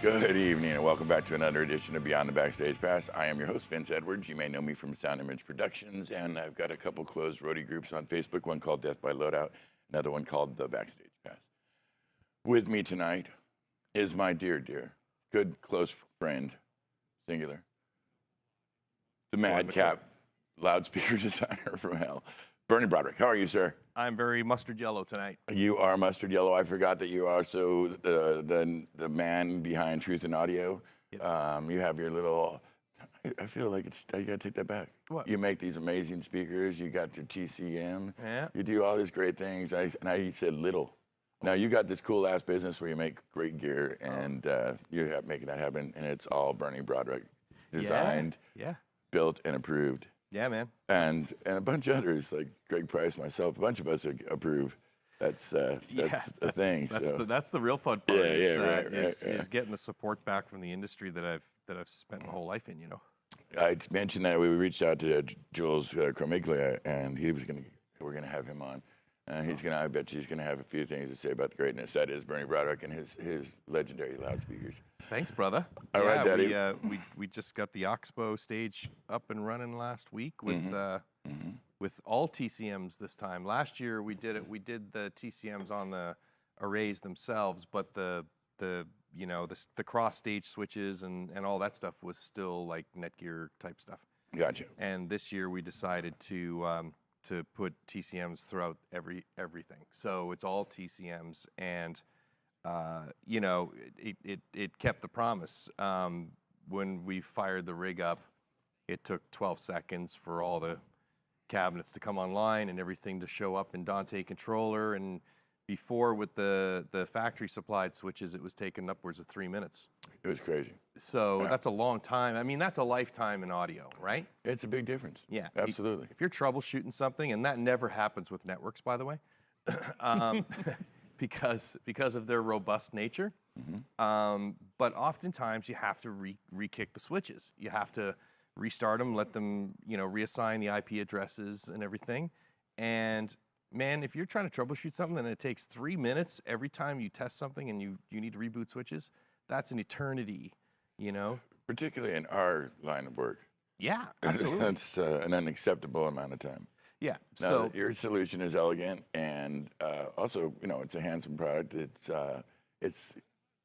Good evening and welcome back to another edition of Beyond the Backstage Pass. I am your host, Vince Edwards. You may know me from Sound Image Productions, and I've got a couple closed roadie groups on Facebook, one called Death by Loadout, another one called The Backstage Pass. With me tonight is my dear, good, close friend, singular, the madcap loudspeaker designer from hell, Bernie Broderick. How are you, sir? I'm very mustard yellow tonight. You are mustard yellow. I forgot that you are also the man behind Truth in Audio. Yep. You have your little. I feel like I gotta take that back. What? You make these amazing speakers. You got your TCM. Yeah. You do all these great things. I said little. Now you got this cool ass business where you make great gear and you have making that happen, and it's all Bernie Broderick designed, built, and approved. Yeah, man. And a bunch of others like Greg Price, myself, a bunch of us approve. That's the thing. That's the real fun part. Is getting the support back from the industry that I've spent my whole life in. You know. I mentioned that we reached out to Jules Cromiglia, and we're gonna have him on. I bet he's gonna have a few things to say about the greatness that is Bernie Broderick and his legendary loudspeakers. Thanks, brother. All right, Daddy. We just got the Oxbow stage up and running last week with all TCMs this time. Last year we did the TCMs on the arrays themselves, but the cross stage switches and all that stuff was still like Netgear type stuff. Gotcha. And this year we decided to put TCMs throughout everything. So it's all TCMs, and it kept the promise. When we fired the rig up, it took 12 seconds for all the cabinets to come online and everything to show up in Dante controller. And before with the factory supplied switches, it was taking upwards of 3 minutes. It was crazy. So that's a long time. I mean, that's a lifetime in audio, right? It's a big difference. Yeah, absolutely. If you're troubleshooting something, and that never happens with networks, by the way, because of their robust nature. But oftentimes you have to re-kick the switches. You have to restart them, let them reassign the IP addresses and everything. And man, if you're trying to troubleshoot something and it takes 3 minutes every time you test something and you need to reboot switches, that's an eternity, Particularly in our line of work. Yeah, absolutely. That's an unacceptable amount of time. Yeah. Now, so your solution is elegant, and also, it's a handsome product.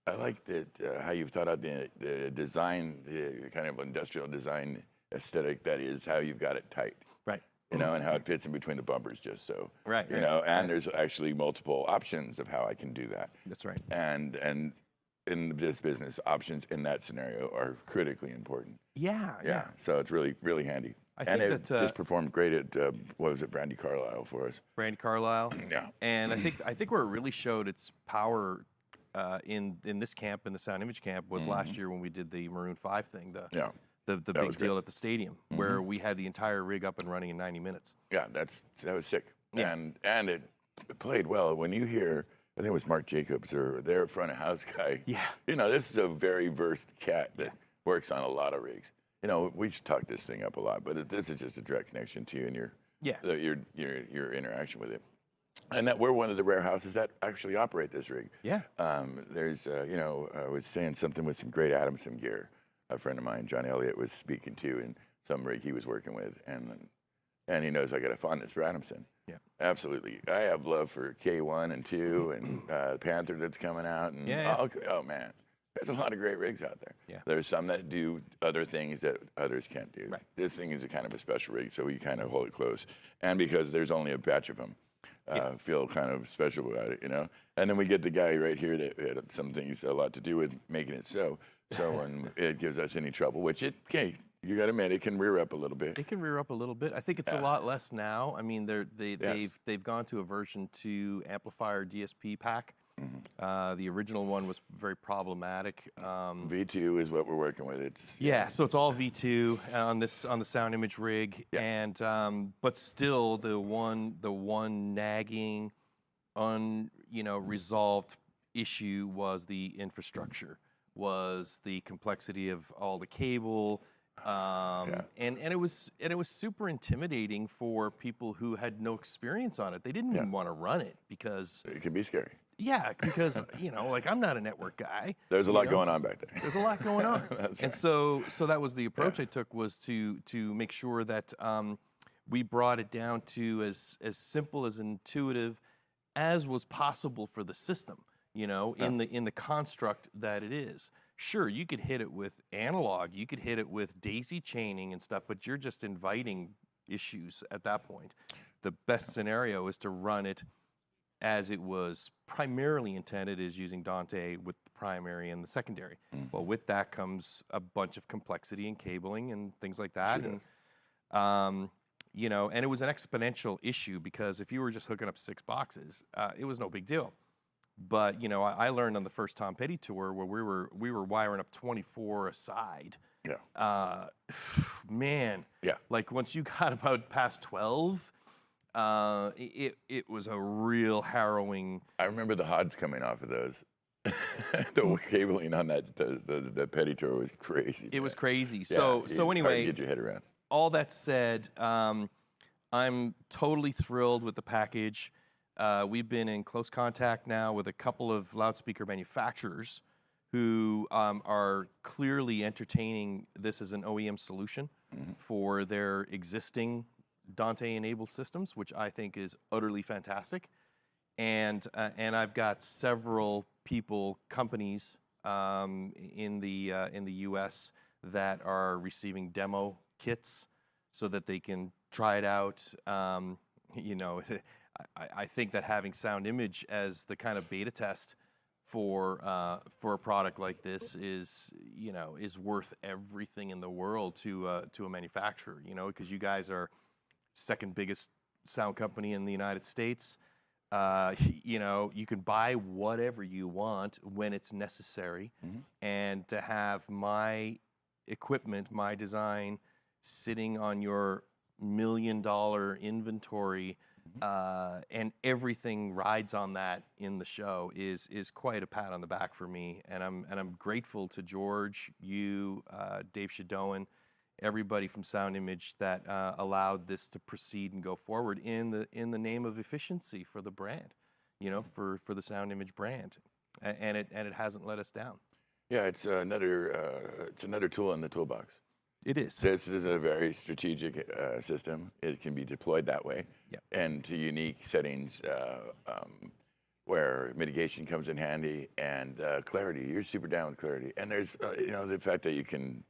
I like that how you've thought out the design, the kind of industrial design aesthetic that is how you've got it tight. Right. And how it fits in between the bumpers, just so. Right. And there's actually multiple options of how I can do that. That's right. And in this business, options in that scenario are critically important. Yeah. So it's really, really handy. I think it just performed great at what was it, Brandy Carlisle for us. Brandy Carlisle. Yeah. And I think where it really showed its power in this camp, in the Sound Image camp, was last year when we did the Maroon 5 thing. The big deal at the stadium, where we had the entire rig up and running in 90 minutes. Yeah, that was sick. Yeah. And it played well. When you hear, I think it was Mark Jacobs or their front of house guy. Yeah. This is a very versed cat that works on a lot of rigs. We should talk this thing up a lot, but this is just a direct connection to you and your interaction with it. And that we're one of the rare houses that actually operate this rig. Yeah. There's, I was saying something with some great Adamson gear. A friend of mine, John Elliott, was speaking to in some rig he was working with, and he knows I got a fondness for Adamson. Yeah. Absolutely. I have love for K1 and 2 and Panther that's coming out. And oh man, there's a lot of great rigs out there. Yeah. There's some that do other things that others can't do. Right. This thing is a kind of a special rig, so we kind of hold it close. And because there's only a batch of them, feel kind of special about it, And then we get the guy right here that had some things a lot to do with making it so. So when it gives us any trouble, which you got to admit, it can rear up a little bit. It can rear up a little bit. I think it's a lot less now. I mean, they've gone to a version 2 amplifier DSP pack. The original one was very problematic. V2 is what we're working with. So it's all V2 on the Sound Image rig, and but still the one nagging, resolved issue was the infrastructure, was the complexity of all the cable And it was super intimidating for people who had no experience on it. They didn't even want to run it because It can be scary. because like I'm not a network guy. There's a lot going on back there. There's a lot going on. That's And right. so that was the approach I took, was to make sure that we brought it down to as simple, as intuitive as was possible for the system, in the construct that it is. Sure, you could hit it with analog, you could hit it with daisy chaining and stuff, but you're just inviting issues at that point. The best scenario is to run it as it was primarily intended, is using Dante with the primary and the secondary. Well, with that comes a bunch of complexity and cabling and things like that. Sure. And and it was an exponential issue, because if you were just hooking up 6 boxes, it was no big deal. But I learned on the first Tom Petty tour, where we were wiring up 24 a side. Yeah. Man. Yeah. Like once you got about past 12, it was a real harrowing. I remember the HODs coming off of those. The cabling on that, the Petty tour was crazy. It was crazy. Yeah, So it's hard to anyway, get your head around. all that said, I'm totally thrilled with the package. We've been in close contact now with a couple of loudspeaker manufacturers who are clearly entertaining this as an OEM solution for their existing Dante-enabled systems, which I think is utterly fantastic. And I've got several companies in the U.S. that are receiving demo kits so that they can try it out. I think that having Sound Image as the kind of beta test for a product like this is worth everything in the world to a manufacturer. Because you guys are second biggest sound company in the United States. You can buy whatever you want when it's necessary, and to have my equipment, my design, sitting on your $1 million inventory, and everything rides on that in the show is quite a pat on the back for me, and I'm grateful to George, you, Dave Shadowan, everybody from Sound Image that allowed this to proceed and go forward in the name of efficiency for the brand, for the Sound Image brand, and it hasn't let us down. Yeah, it's another tool in the toolbox. It is. This is a very strategic system. It can be deployed that way, and to unique settings where mitigation comes in handy, and clarity. You're super down with clarity, and there's the fact that you can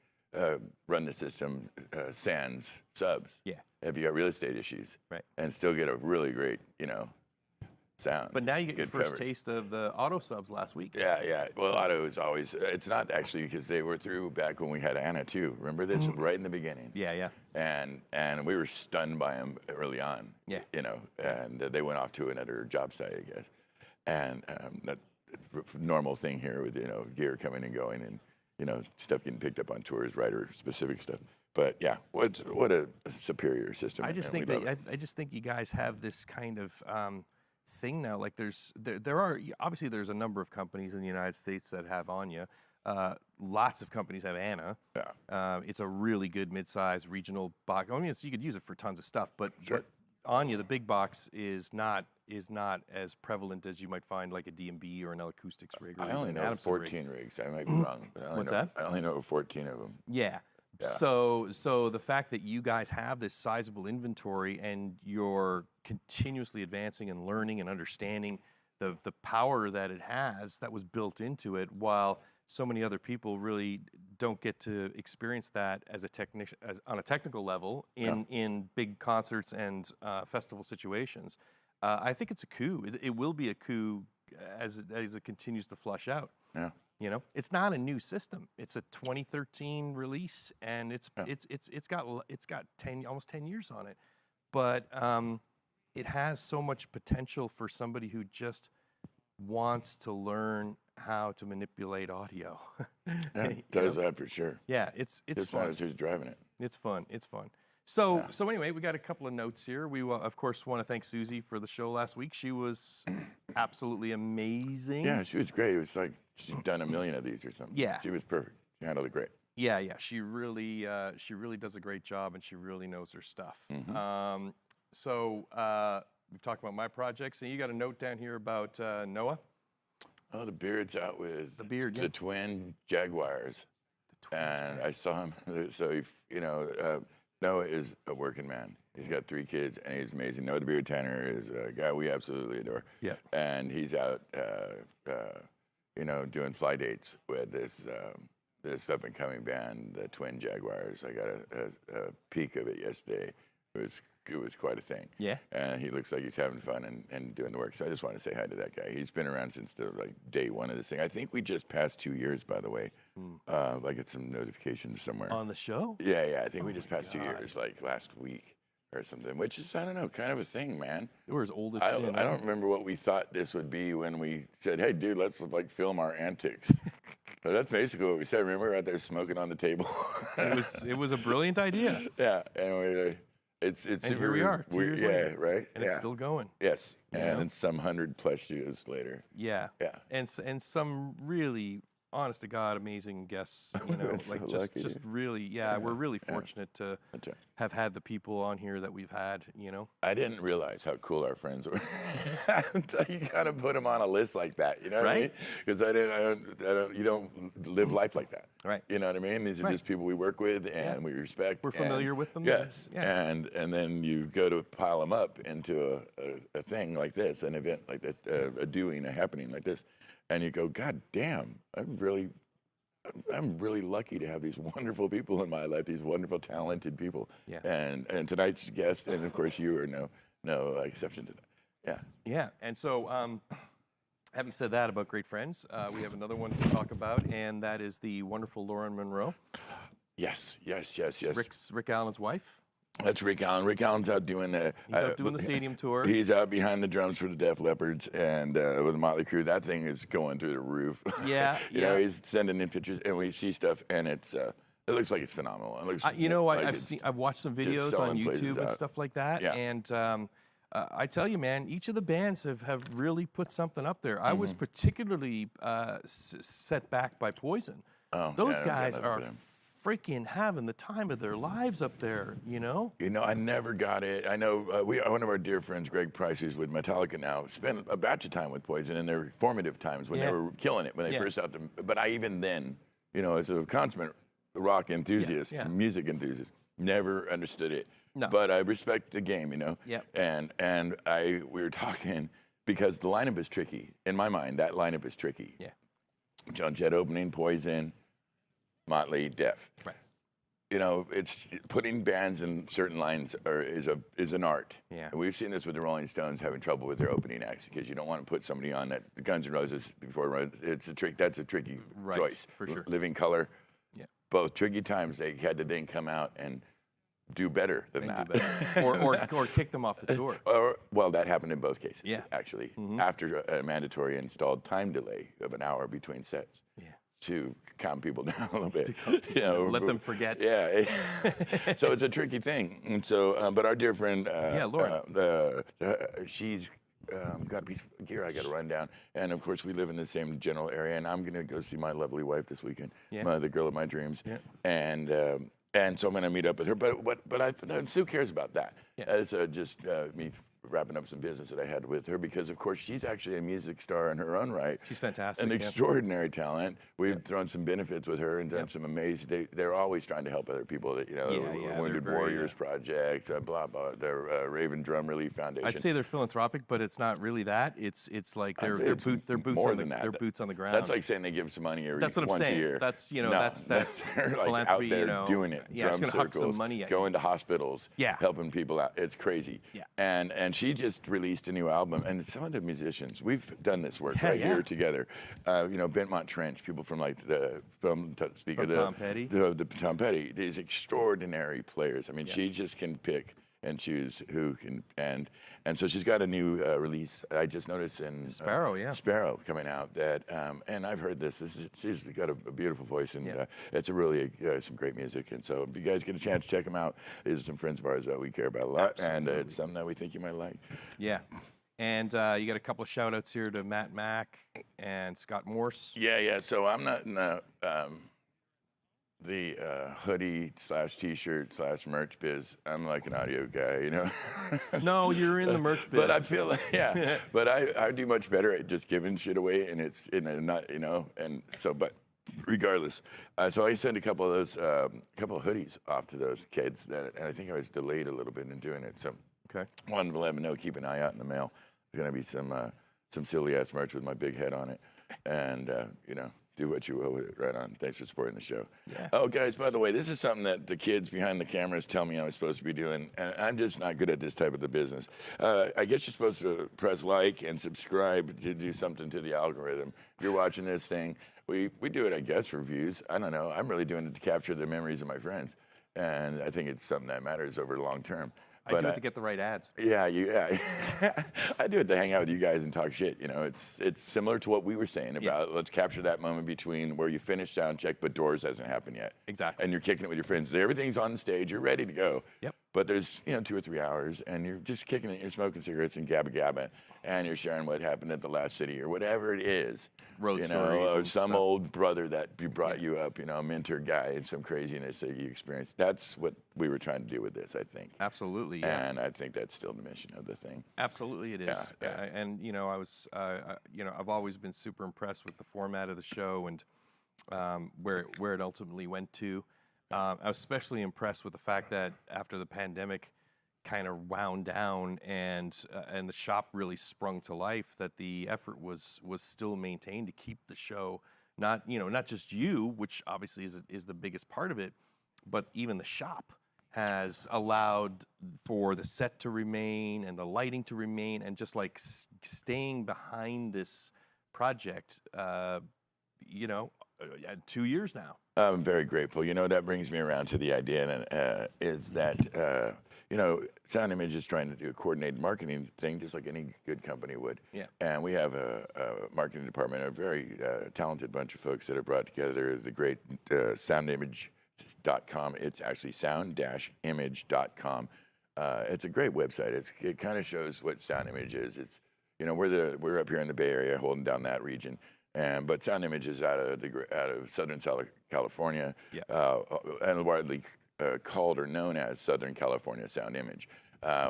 run the system sans subs. Yeah. If you got real estate issues, Right. and still get a really great sound. But now you get your Good first coverage. taste of the auto subs last week. Yeah. Well, auto is always. It's not actually, because they were through back when we had Anna too. Remember this right in the beginning. Yeah. And we were stunned by them early on. Yeah. And they went off to another job site, I guess. And that's a normal thing here with gear coming and going, and stuff getting picked up on tours, rider specific stuff. But yeah, what a superior system. I just and think we love that it. I just think you guys have this kind of thing now. Like there are obviously there's a number of companies in the United States that have Anya. Lots of companies have Anna. Yeah. It's a really good mid-sized regional box. I mean, you could use it for tons of stuff, but Sure. but Anya, the big box, is not as prevalent as you might find like a D&B or an L Acoustics rig. Or I only an know Adamson rig. 14 rigs. I might be wrong. But What's that? I only know 14 of them. Yeah. Yeah. So the fact that you guys have this sizable inventory and you're continuously advancing and learning and understanding the power that it has that was built into it, while so many other people really don't get to experience that as a technician, on a technical level in big concerts and festival situations. I think it's a coup. It will be a coup as it continues to flush out. Yeah. It's not a new system. It's a 2013 release, and it's got almost 10 years on it, but it has so much potential for somebody who just wants to learn how to manipulate audio. Yeah, it does that for sure. Yeah, it's Just fun. matters who's driving it. It's fun. So anyway, we got a couple of notes here. We of course want to thank Susie for the show last week. She was absolutely amazing. Yeah, she was great. It was like she'd done a million of these or something. Yeah. She was perfect. She handled it great. Yeah, yeah, she really does a great job, and she really knows her stuff. So we've talked about my projects, and you got a note down here about Noah. Oh, the Beard's out with Beard, the yeah. twin Jaguars, and I saw him. So Noah is a working man. He's got 3 kids, and he's amazing. Noah the Beard Tanner is a guy we absolutely adore. Yeah. And he's out, doing fly dates with this up and coming band, the Twin Jaguars. I got a peek of it yesterday. It was quite a thing. Yeah. And he looks like he's having fun and doing the work. So I just want to say hi to that guy. He's been around since day one of this thing. I think we just passed 2 years, by the way. I get some notifications somewhere. On the show? Yeah. I think we just passed 2 years, like last week or something, which is, I don't know, kind of a thing, man. We're as old as sin. I don't remember what we thought this would be when we said, hey, dude, let's film our antics. So that's basically what we said. Remember, we were out there smoking on the table. It was a brilliant idea. Yeah, and it's And here we are, 2 years later. Yeah, right. And it's still going. Yes, You and know? it's some 100+ years later. Yeah. Yeah. And some really, honest to God, amazing guests. You know, We're so like lucky, just dude. really, we're really fortunate to That's right. have had the people on here that we've had. You know. I didn't realize how cool our friends were until you kind of put them on a list like that. You know what I mean? Right. Because I don't. You don't live life like that. Right. You know what I mean? These are Right. just people we work with and we respect. We're familiar with them. Yes. Yeah. And then you go to pile them up into a thing like this, an event like that, a doing, a happening like this, and you go, God damn, I'm really lucky to have these wonderful people in my life, these wonderful, talented people. Yeah. And tonight's guest, and of course you are no exception to that. Yeah. Yeah. And so, having said that about great friends, we have another one to talk about, and that is the wonderful Lauren Monroe. Yes. Rick Allen's wife. That's Rick Allen. Rick Allen's out doing the. He's out doing the stadium tour. He's out behind the drums for the Def Leppards and with Motley Crue. That thing is going through the roof. Yeah, you know, he's sending in pictures, and we see stuff, and it looks like it's phenomenal. It looks. I've watched some videos on YouTube and stuff like that, Yeah. and I tell you, man, each of the bands have really put something up there. I was particularly set back by Poison. Those guys are freaking having the time of their lives up there, you know? You know, I never got it. I know one of our dear friends, Greg Price, who's with Metallica now, spent a batch of time with Poison in their formative times when they were killing it, when they first out them. But I even then, you know, as a consummate rock enthusiast, music enthusiast, never understood it. No. But I respect the game, you know? Yeah. And we were talking because the lineup is tricky. In my mind, that lineup is tricky. Yeah. John Jett opening, Poison, Motley, Def. Right. You know, it's putting bands in certain lines is an art. Yeah. And we've seen this with the Rolling Stones having trouble with their opening acts because you don't want to put somebody on that. The Guns N' Roses before it's a trick. That's a tricky choice. For sure. Living Color. Yeah. Both tricky times. They had to then come out and do better than that. Do better. or kick them off the tour. Well, that happened in both cases. Yeah. Actually, after a mandatory installed time delay of an hour between sets. Yeah. To calm people down a little bit, you know, Let them forget. Yeah, so it's a tricky thing, and so, but our dear friend, Lauren, she's got a piece of gear I got to run down, and of course we live in the same general area, and I'm gonna go see my lovely wife this weekend, the girl of my dreams, and so I'm gonna meet up with her. But Sue cares about that as just me wrapping up some business that I had with her because, of course, she's actually a music star in her own right. She's fantastic. An extraordinary talent. We've thrown some benefits with her and done some amazing. They're always trying to help other people. That Wounded Warriors Project, blah blah. Their Raven Drum Relief Foundation. I'd say they're philanthropic, but it's not really that. It's like their boots on the ground. That's like saying they give some money once saying. a year. That's that's philanthropy. like out there doing it. Yeah, it's drum gonna huck some circles, money at going to hospitals, Yeah. helping people out. It's crazy. Yeah. And she just released a new album. And some of the musicians, we've done this work here together. Bentmont Trench, people from Tom Petty, Tom Petty, these extraordinary players. I mean, she just can pick and choose who can, and so she's got a new release. I just noticed in Sparrow coming out that, and I've heard this. She's got a beautiful voice, and it's a really some great music. And so, if you guys get a chance, check them out. These are some friends of ours that we care about a lot, and it's something that we think you might like. Yeah. And you got a couple of shout outs here to Matt Mack and Scott Morse. Yeah. So I'm not in the hoodie / t-shirt / merch biz. I'm like an audio guy, you know. No, you're in the merch biz. But I feel like, yeah. But I do much better at just giving shit away, and it's not, you know. And so, but regardless, so I sent a couple of those, couple of hoodies off to those kids, and I think I was delayed a little bit in doing it. So, Okay. wanted to let them know, keep an eye out in the mail. There's gonna be some silly ass merch with my big head on it, and you know. Do what you will with it. Right on. Thanks for supporting the show. Yeah. Oh, guys, by the way, this is something that the kids behind the cameras tell me I'm supposed to be doing, and I'm just not good at this type of the business. I guess you're supposed to press like and subscribe to do something to the algorithm. If you're watching this thing, we do it, I guess, for views. I don't know. I'm really doing it to capture the memories of my friends, and I think it's something that matters over the long term. I do it to get the right ads. Yeah, I do it to hang out with you guys and talk shit. You know, it's similar to what we were saying about let's capture that moment between where you finish sound check, but doors hasn't happened yet. Exactly. And you're kicking it with your friends. Everything's on the stage. You're ready to go. Yep. But there's 2 or 3 hours, and you're just kicking it. You're smoking cigarettes and gabba, and you're sharing what happened at the last city or whatever it is. Road you stories know, or and some stuff. old brother that brought you up. You know, a mentor guy and some craziness that you experienced. That's what we were trying to do with this, I think. Absolutely. Yeah. And I think that's still the mission of the thing. Absolutely, it is. Yeah. And I was, I've always been super impressed with the format of the show and where it ultimately went to. I was especially impressed with the fact that after the pandemic kind of wound down and the shop really sprung to life, that the effort was still maintained to keep the show not just you, which obviously is the biggest part of it, but even the shop has allowed for the set to remain and the lighting to remain, and just like staying behind this project, 2 years now. I'm very grateful. You know, that brings me around to the idea, is that, Sound Image is trying to do a coordinated marketing thing, just like any good company would. Yeah. And we have a marketing department, a very talented bunch of folks that are brought together, the great soundimage.com. It's actually sound-image.com. It's a great website. It kind of shows what Sound Image is. It's, we're up here in the Bay Area holding down that region. But Sound Image is out of Southern California, and widely called or known as Southern California Sound Image.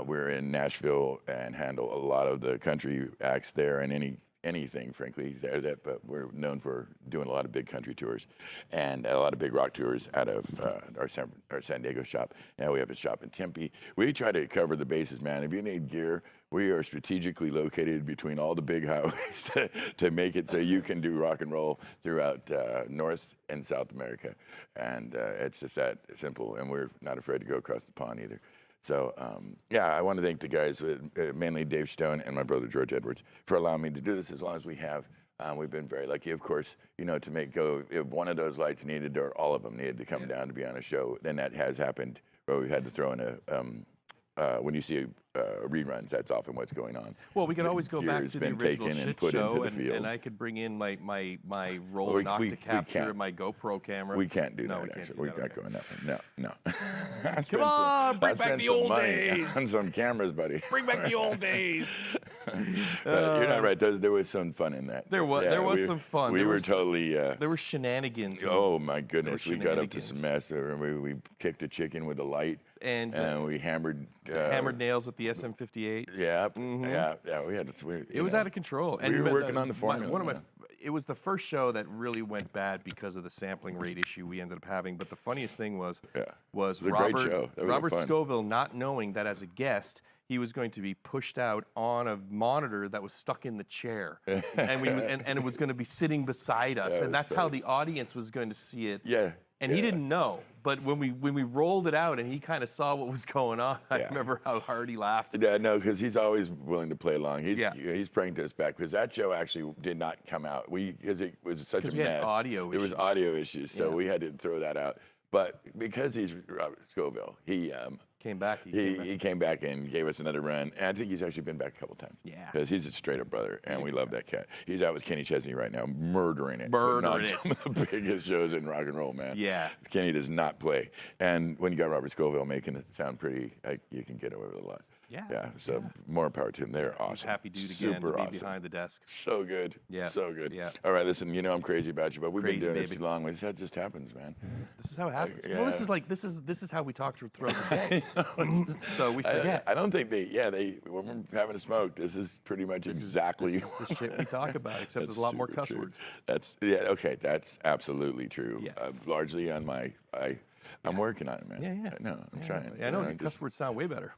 We're in Nashville and handle a lot of the country acts there and anything, frankly, there. But we're known for doing a lot of big country tours and a lot of big rock tours out of our San Diego shop. Now we have a shop in Tempe. We try to cover the bases, man. If you need gear, we are strategically located between all the big highways to make it so you can do rock and roll throughout North and South America. And it's just that simple. And we're not afraid to go across the pond either. So, I want to thank the guys, mainly Dave Stone and my brother George Edwards, for allowing me to do this as long as we have. We've been very lucky, of course, to make go. If one of those lights needed, or all of them needed to come down to be on a show, then that has happened, where we've had to throw in when you see reruns, that's often what's going on. Well, we could always go back to the original shit show, and I could bring in my roll and Octa capture, my GoPro camera. We can't do that, actually. We're not going that way. No. Come on, bring back the old days. On some cameras, buddy. Bring back the old days. You're not right. There was some fun in that. There was some fun. We were totally... there were shenanigans. Oh, my goodness. We got up to some mess. We kicked a chicken with a light. And we hammered nails with the SM58. Yeah, yeah. We had it was out of control. We were working on the formula. It was the first show that really went bad because of the sampling rate issue we ended up having. But the funniest thing was Robert Scoville not knowing that as a guest he was going to be pushed out on a monitor that was stuck in the chair, and it was going to be sitting beside us, and that's how the audience was going to see it. Yeah. And he didn't know, but when we rolled it out and he kind of saw what was going on, I remember how hard he laughed. Yeah, no, because he's always willing to play along. He's praying to us back, because that show actually did not come out. Because it was such a mess. Had audio issues. It was audio issues, so we had to throw that out. But because he's Robert Scoville, he came back. He came back and gave us another run. And I think he's actually been back a couple times. Yeah. Because he's a straight up brother, and we love that cat. He's out with Kenny Chesney right now, murdering it. Some of the biggest shows in rock and roll, man. Yeah. Kenny does not play. And when you got Robert Scoville making it sound pretty, you can get away with a lot. Yeah. So more power to him. They're awesome. Happy dude again Super to be awesome. behind the desk. So good. Yeah. So good. Yeah. All right, listen, you know I'm crazy about you, but we've Crazy, been doing this baby. too long. That just happens, man. This is how it happens. yeah. Well, this is how we talk throughout the day. So we forget. I don't think when we're having a smoke, this is pretty much exactly. This is the shit we talk about, except there's a lot more cuss words. Okay, that's absolutely true. Yeah. Largely on I'm working on it, man. Yeah. No, I'm trying. Yeah, I know your cuss words sound way better.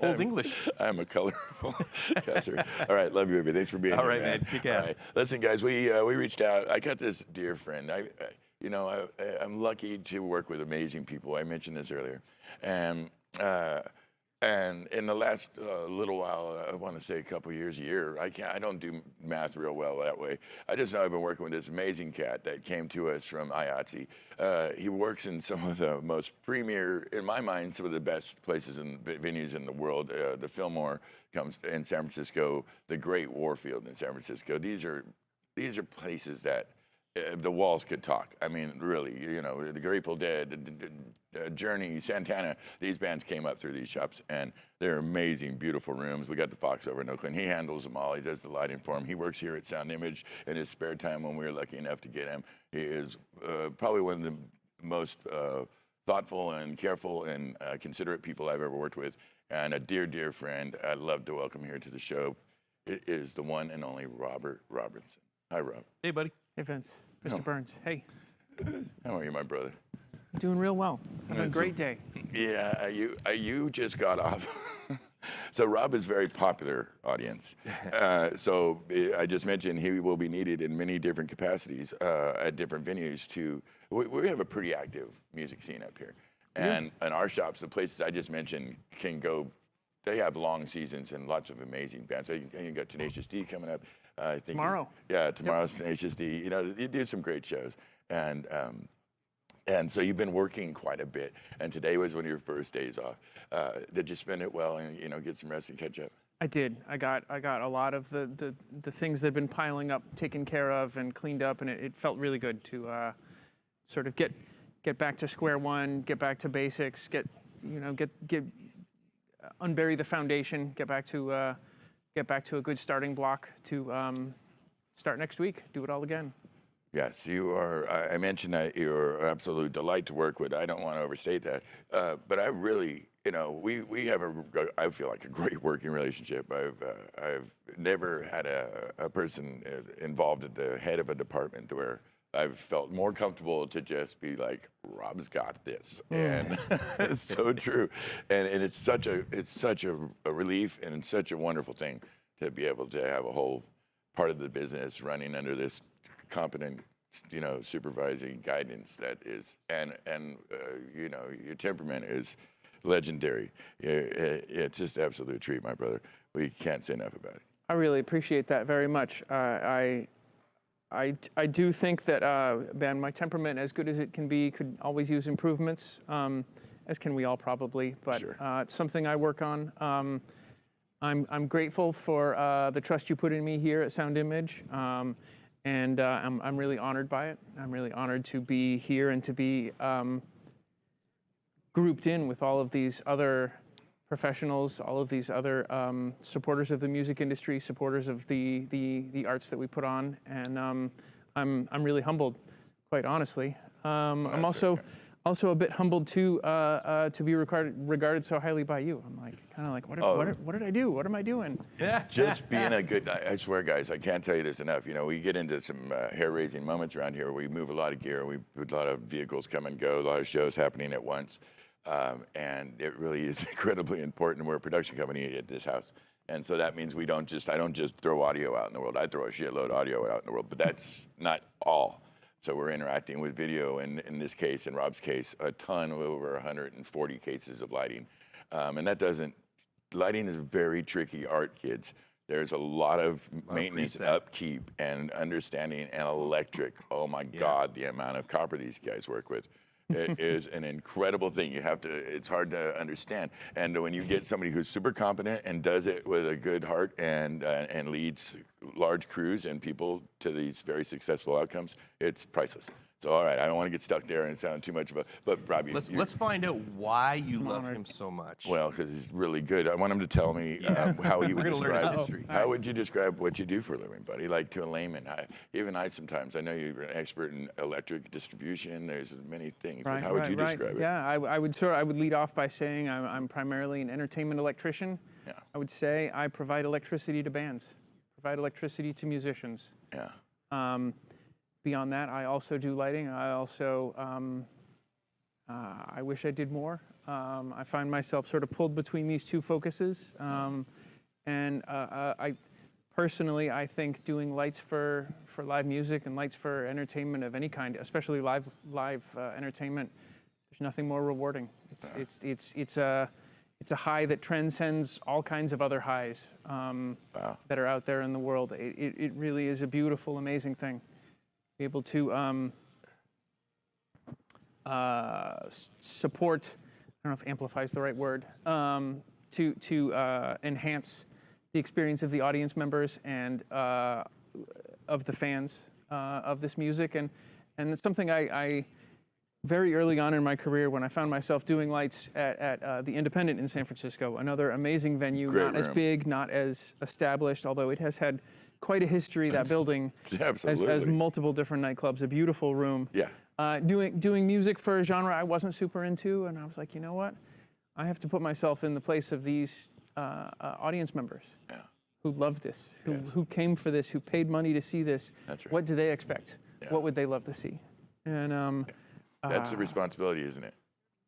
Old English. I'm a colorful cusser. All right, love you, baby. Thanks for being here, All right, man. Kick ass. All right. Listen, guys, we reached out. I got this dear friend. I'm lucky to work with amazing people. I mentioned this earlier, and in the last little while, I want to say a couple years, a year. I don't do math real well that way. I just know I've been working with this amazing cat that came to us from IATSE. He works in some of the most premier, in my mind, some of the best places and venues in the world. The Fillmore comes in San Francisco, the great Warfield in San Francisco. These are places that the walls could talk. I mean, really, the Grateful Dead, Journey, Santana, these bands came up through these shops, and they're amazing, beautiful rooms. We got the Fox over in Oakland. He handles them all. He does the lighting for them. He works here at Sound Image in his spare time when we were lucky enough to get him. He is probably one of the most thoughtful and careful and considerate people I've ever worked with, and a dear, dear friend. I'd love to welcome here to the show. It is the one and only Robert Robertson. Hi, Rob. Hey, buddy. Hey, Vince. Mr. Burns. Hey. How are you, my brother? Doing real well. Having a great day. Yeah, you just got off. So Rob is very popular audience. So I just mentioned he will be needed in many different capacities at different venues. We have a pretty active music scene up here. And our shops, the places I just mentioned, can go. They have long seasons and lots of amazing bands. And you got Tenacious D coming up. I think Tomorrow. Tomorrow's Tenacious D. You do some great shows. And so you've been working quite a bit. And today was one of your first days off. Did you spend it well and get some rest and catch up? I did. I got a lot of the things that had been piling up taken care of and cleaned up, and it felt really good to sort of get back to square one, get back to basics, unbury the foundation, get back to a good starting block to start next week, do it all again. Yes, you are. I mentioned that you're an absolute delight to work with. I don't want to overstate that, but I really, we have I feel like a great working relationship. I've never had a person involved at the head of a department where I've felt more comfortable to just be like, Rob's got this, and it's so true, and it's such a relief and it's such a wonderful thing to be able to have a whole part of the business running under this competent, supervising guidance that is, and your temperament is legendary. It's just an absolute treat, my brother. We can't say enough about it. I really appreciate that very much. I do think that my temperament, as good as it can be, could always use improvements, as can we all probably. But Sure. It's something I work on. I'm grateful for the trust you put in me here at Sound Image, and I'm really honored by it. I'm really honored to be here and to be grouped in with all of these other professionals, all of these other supporters of the music industry, supporters of the arts that we put on, and I'm really humbled, quite honestly. I'm also a bit humbled too to be regarded so highly by you. I'm like, what did I do? What am I doing? Yeah. Just being a good, I swear, guys, I can't tell you this enough. We get into some hair-raising moments around here. We move a lot of gear. We put a lot of vehicles come and go, a lot of shows happening at once. And it really is incredibly important. We're a production company at this house. And so that means I don't just throw audio out in the world. I throw a shitload of audio out in the world, but that's not all. So we're interacting with video, and in this case, in Rob's case, a ton, over 140 cases of lighting. Lighting is very tricky art, kids. There's a lot of maintenance, upkeep, and understanding, and electric. Oh my God, the amount of copper these guys work with. It is an incredible thing. It's hard to understand. And when you get somebody who's super competent and does it with a good heart and leads large crews and people to these very successful outcomes, it's priceless. So, all right, I don't want to get stuck there and sound too much of a, but Rob, Let's find out why you love him so much. well, because he's really good. I want him to tell me how he would We're gonna learn his describe history. How would you describe what you do for a living, buddy? Like to a layman. Even I sometimes, I know you're an expert in electric distribution. There's many things. But how would you describe it? Yeah, I would lead off by saying I'm primarily an entertainment electrician. Yeah. I would say I provide electricity to bands, provide electricity to musicians. Yeah. Beyond that, I also do lighting. I also, I wish I did more. I find myself sort of pulled between these two focuses. I personally, I think doing lights for live music and lights for entertainment of any kind, especially live entertainment, there's nothing more rewarding. It's a high that transcends all kinds of other highs that are out there in the world. It really is a beautiful, amazing thing. Be able to support, I don't know if amplify is the right word, to enhance the experience of the audience members and of the fans of this music. And it's something I very early on in my career, when I found myself doing lights at the Independent in San Francisco, another amazing venue, Great as room. big, not as established, although it has had quite a history, that building, Absolutely. as multiple different nightclubs, a beautiful room. Yeah. Doing music for a genre I wasn't super into, and I was like, you know what? I have to put myself in the place of these audience members who love this, who came for this, who paid money to see this. That's right. What do they expect? Yeah. What would they love to see? And That's the responsibility, isn't it?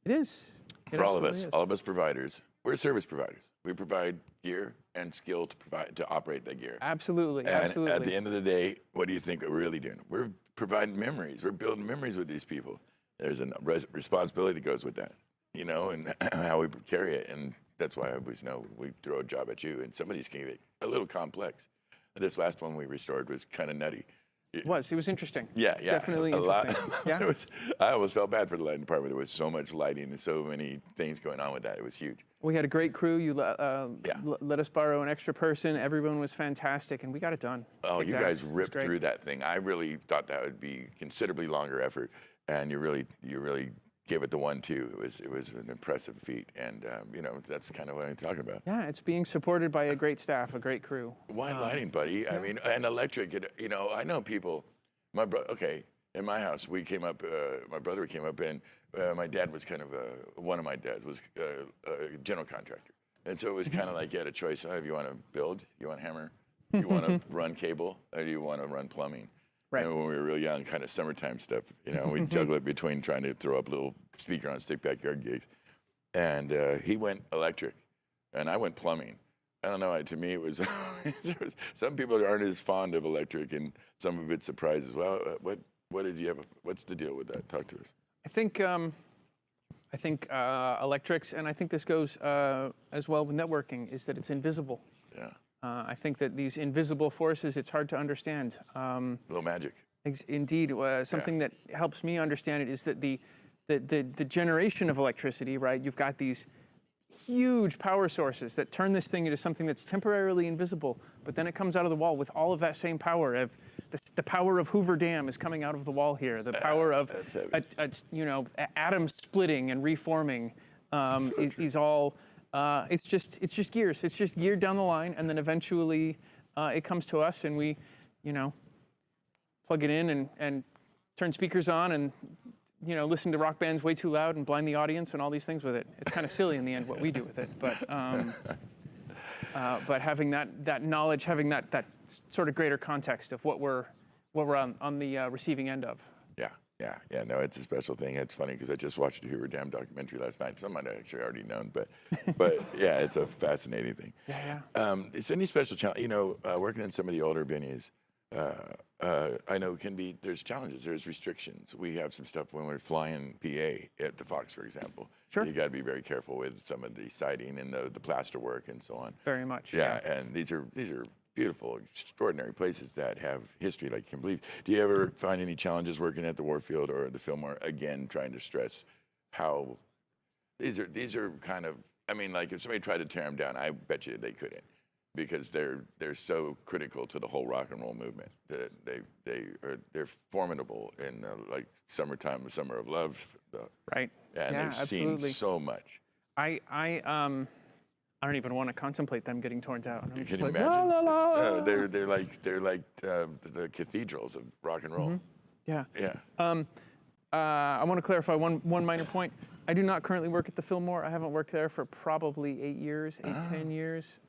it is. It For all of absolutely us, is. all of us providers, we're service providers. We provide gear and skill to operate that gear. Absolutely, And absolutely. at the end of the day, what do you think we're really doing? We're providing memories. We're building memories with these people. There's a responsibility that goes with that, and how we carry it. And that's why I always know we throw a job at you, and somebody's going to get a little complex. This last one we restored was kind of nutty. It was interesting. Yeah. Definitely a lot. interesting. Yeah. I almost felt bad for the lighting department. There was so much lighting and so many things going on with that. It was huge. We had a great crew. You let us borrow an extra person. Everyone was fantastic, and we got it done. Oh, Kicked you ass. guys It was ripped great. through that thing. I really thought that would be considerably longer effort, and you really gave it the 1-2. It was an impressive feat, and that's kind of what I'm talking about. Yeah, it's being supported by a great staff, a great crew. Why lighting, buddy? I mean, and electric. I know people. In my house, we came up. My brother came up, and my dad was kind of one of my dads was a general contractor, and so it was kind of like you had a choice. If you want to build, you want to hammer, you want to run cable, or you want to run plumbing. Right. And when we were real young, kind of summertime stuff, we'd juggle it between trying to throw up a little speaker on stick backyard gigs. And he went electric, and I went plumbing. I don't know. To me, it was some people aren't as fond of electric, and some of it surprises. Well, what did you have? What's the deal with that? Talk to us. I think electrics, and I think this goes as well with networking, is that it's invisible. Yeah, I think that these invisible forces, it's hard to understand. a little magic. Indeed, something that helps me understand it is that the generation of electricity, right? You've got these huge power sources that turn this thing into something that's temporarily invisible, but then it comes out of the wall with all of that same power. The power of Hoover Dam is coming out of the wall here. The power of atoms splitting and reforming is all. It's just gears. It's just geared down the line, and then eventually it comes to us, and we, plug it in and turn speakers on and listen to rock bands way too loud and blind the audience and all these things with it. It's kind of silly in the end what we do with it, but having that knowledge, having that sort of greater context of what we're on the receiving end of. Yeah. No, it's a special thing. It's funny because I just watched a Hoover Dam documentary last night. Some might have actually already known, but yeah, it's a fascinating thing. Yeah. Is there any special challenge? Working in some of the older venues, I know there's challenges, there's restrictions. We have some stuff when we're flying PA at the Fox, for example. Sure. You got to be very careful with some of the siding and the plaster work and so on. Very much. Yeah, and these are beautiful, extraordinary places that have history like you can believe. Do you ever find any challenges working at the Warfield or the Fillmore? Again, trying to stress how these are kind of. I mean, like if somebody tried to tear them down, I bet you they couldn't. because they're so critical to the whole rock and roll movement. They're formidable in like Summertime, the Summer of Love, Right. and Yeah, they've seen absolutely. so much. I don't even want to contemplate them getting torn down. I'm You just can like, imagine. la, la, la. No, they're like the cathedrals of rock and roll. Yeah. Yeah. I want to clarify one minor point. I do not currently work at the Fillmore. I haven't worked there for probably 10 years.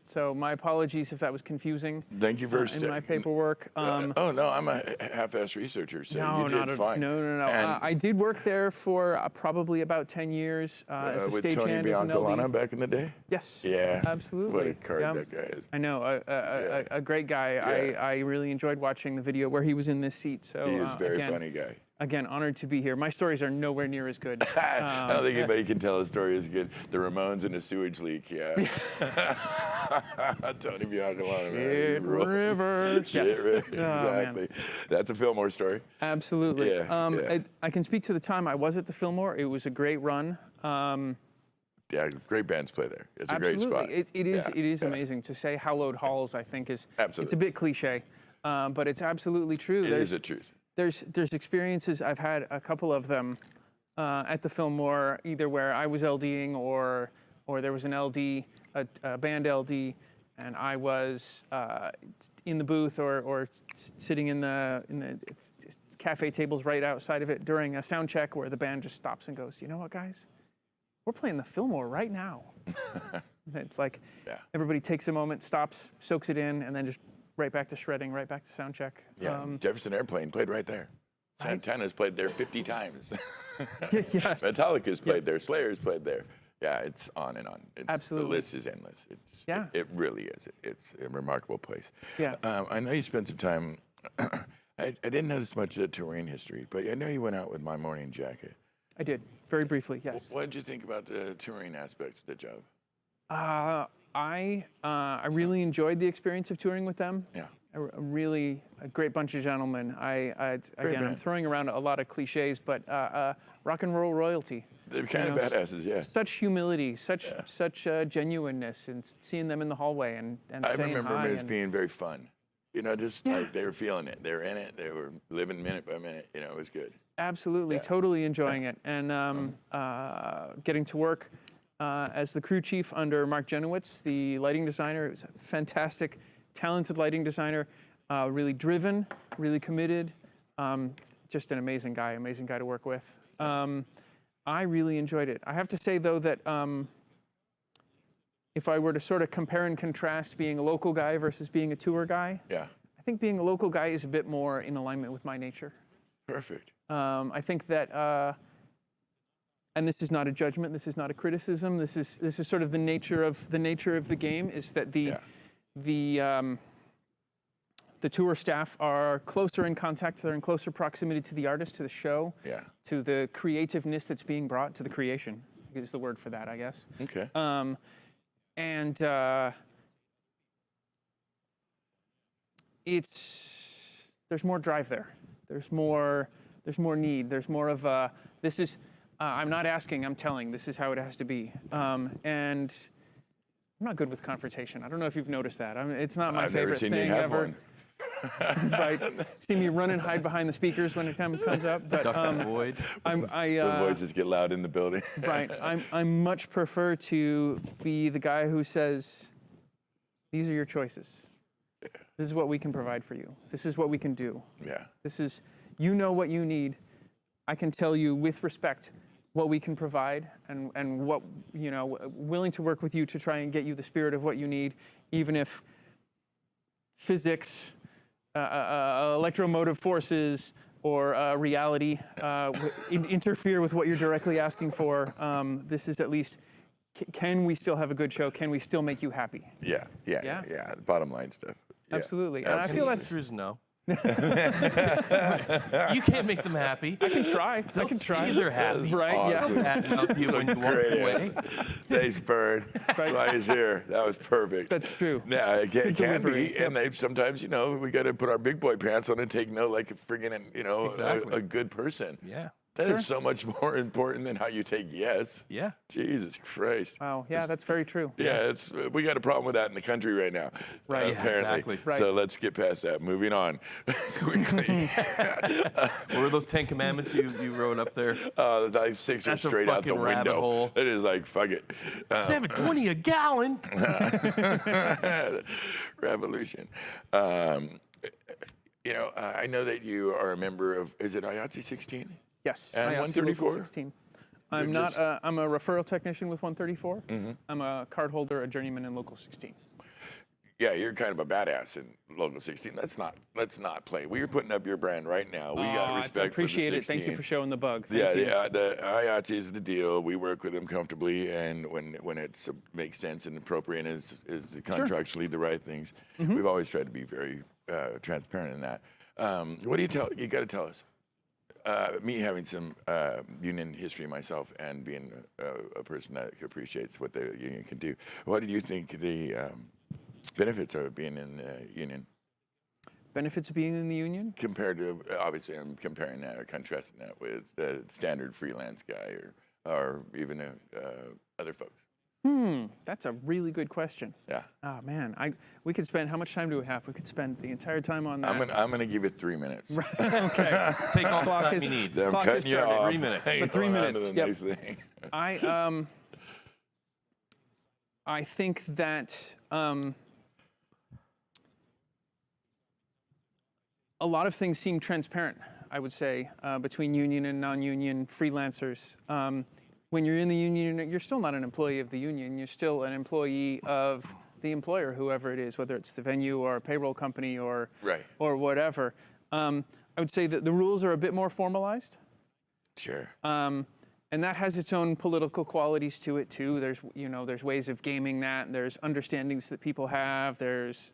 So my apologies if that was confusing. Thank you for in my paperwork. oh no, I'm a half-ass researcher, so you did fine. No. And, I did work there for probably about 10 years as a with Tony stagehand, as an Biancalana LD. back in the day. Yes. Yeah. Absolutely. What a card Yeah. that guy is. I know, a great guy. Yeah. I really enjoyed watching the video where he was in this seat. So He is a very funny guy. Again, honored to be here. My stories are nowhere near as good. I don't think anybody can tell a story as good. The Ramones and the sewage leak, yeah. Tony Biancalana, man. Shit River. Shit Yes. River, Oh, man. exactly. That's a Fillmore story. Absolutely. Yeah. I can speak to the time I was at the Fillmore. It was a great run. Yeah, great bands play there. It's a great spot. It is amazing to say hallowed halls. I think is Absolutely. It's a bit cliche, but it's absolutely true. It is the truth. There's experiences, I've had a couple of them at the Fillmore, either where I was LDing or there was an LD, a band LD, and I was in the booth or sitting in the cafe tables right outside of it during a sound check where the band just stops and goes, you know what, guys? We're playing the Fillmore right now. It's like everybody takes a moment, stops, soaks it in, and then just right back to shredding, right back to sound check. Yeah, Jefferson Airplane played right there. Right. Santana's played there 50 times. Yes. Metallica's played there. Slayer's played there. Yeah, it's on and on. Absolutely. The list is endless. It really is. It's a remarkable place. Yeah. I know you spent some time. I didn't notice much touring history, but I know you went out with My Morning Jacket. I did, very briefly, yes. What did you think about the touring aspects of the job? I really enjoyed the experience of touring with them. Yeah. A great bunch of gentlemen. I'm band. throwing around a lot of cliches, but rock and roll royalty. They're kind of badasses, yeah. Such humility, such genuineness, and seeing them in the hallway and I saying remember hi. them as being very fun. You know, just like they were feeling it. They were in it. They were living minute by minute. You know, it was good. Absolutely, totally enjoying it, and getting to work as the crew chief under Mark Jenowitz, the lighting designer. It was a fantastic, talented lighting designer, really driven, really committed, just an amazing guy to work with. I really enjoyed it. I have to say, though, that if I were to sort of compare and contrast being a local guy versus being a tour guy, I think being a local guy is a bit more in alignment with my nature. Perfect. I think that, and this is not a judgment, this is not a criticism. This is sort of the nature of the game. Is that the tour staff are closer in contact, they're in closer proximity to the artist, to the show, to the creativeness that's being brought, to the creation. Is the word for that, I guess. Okay. And there's more drive there. There's more need. There's more of a, this is, I'm not asking, I'm telling. This is how it has to be. And I'm not good with confrontation. I don't know if you've noticed that. It's not my favorite thing ever. Right. See me run and hide behind the speakers when it comes up. But Void. The voices get loud in the building. Right. I much prefer to be the guy who says, these are your choices. This is what we can provide for you. This is what we can do. Yeah. This is, you know what you need. I can tell you with respect what we can provide and what, willing to work with you to try and get you the spirit of what you need, even if physics, electromotive forces, or reality interfere with what you're directly asking for. This is at least, can we still have a good show? Can we still make you happy? Yeah. Bottom line stuff. Yeah. Absolutely. And I feel that's... The answer is no. You can't make them happy. I can try. They'll see they're happy. Right, Awesome. Help you when you walk Great away. Thanks, Bird. That's why he's here. That was perfect. That's true. Yeah, it can delivery. be. And they sometimes, we got to put our big boy pants on and take no like a friggin', Exactly. a good person. Yeah. That is so much more important than how you take yes. Yeah. Jesus Christ. Wow. Yeah, that's very true. Yeah, we got a problem with that in the country right now. Right. Yeah, apparently. exactly. Right. So let's get past that. Moving on quickly. What were those 10 commandments you wrote up there? Like 6 are That's a straight out the fucking rabbit window. hole. It is like, fuck it. $7.20 a gallon. Revolution. I know that you are a member of, is it IATSE 16? Yes. And IATSE 134? Local 16. I'm You're not. just- I'm a referral technician with 134. I'm a card holder, a journeyman in Local 16. Yeah, you're kind of a badass in Local 16. Let's not play. We are putting up your brand right now. We got respect I appreciate for the it. 16. Thank you for showing the bug. Yeah, Thank you. yeah. The IATSE is the deal. We work with them comfortably, and when it makes sense and appropriate, is the contractually the right things. We've always tried to be very transparent in that. What do you tell? You got to tell us. Me having some union history myself and being a person that appreciates what the union can do. What do you think the benefits of being in the union? Benefits of being in the union? Compared to, obviously, I'm comparing that or contrasting that with the standard freelance guy or even other folks. That's a really good question. Yeah. Oh man, we could spend, how much time do we have? We could spend the entire time on that. I'm gonna give it 3 minutes. Okay. Take all the Clock time is- you need. I'm Clock cutting is you started. off. 3 minutes. Hang But 3 on minutes, to the yep. next thing. I think that a lot of things seem transparent, I would say, between union and non-union freelancers. When you're in the union, you're still not an employee of the union. You're still an employee of the employer, whoever it is, whether it's the venue or a payroll company or Right. or whatever. I would say that the rules are a bit more formalized. Sure. And that has its own political qualities to it too. There's ways of gaming that. There's understandings that people have. There's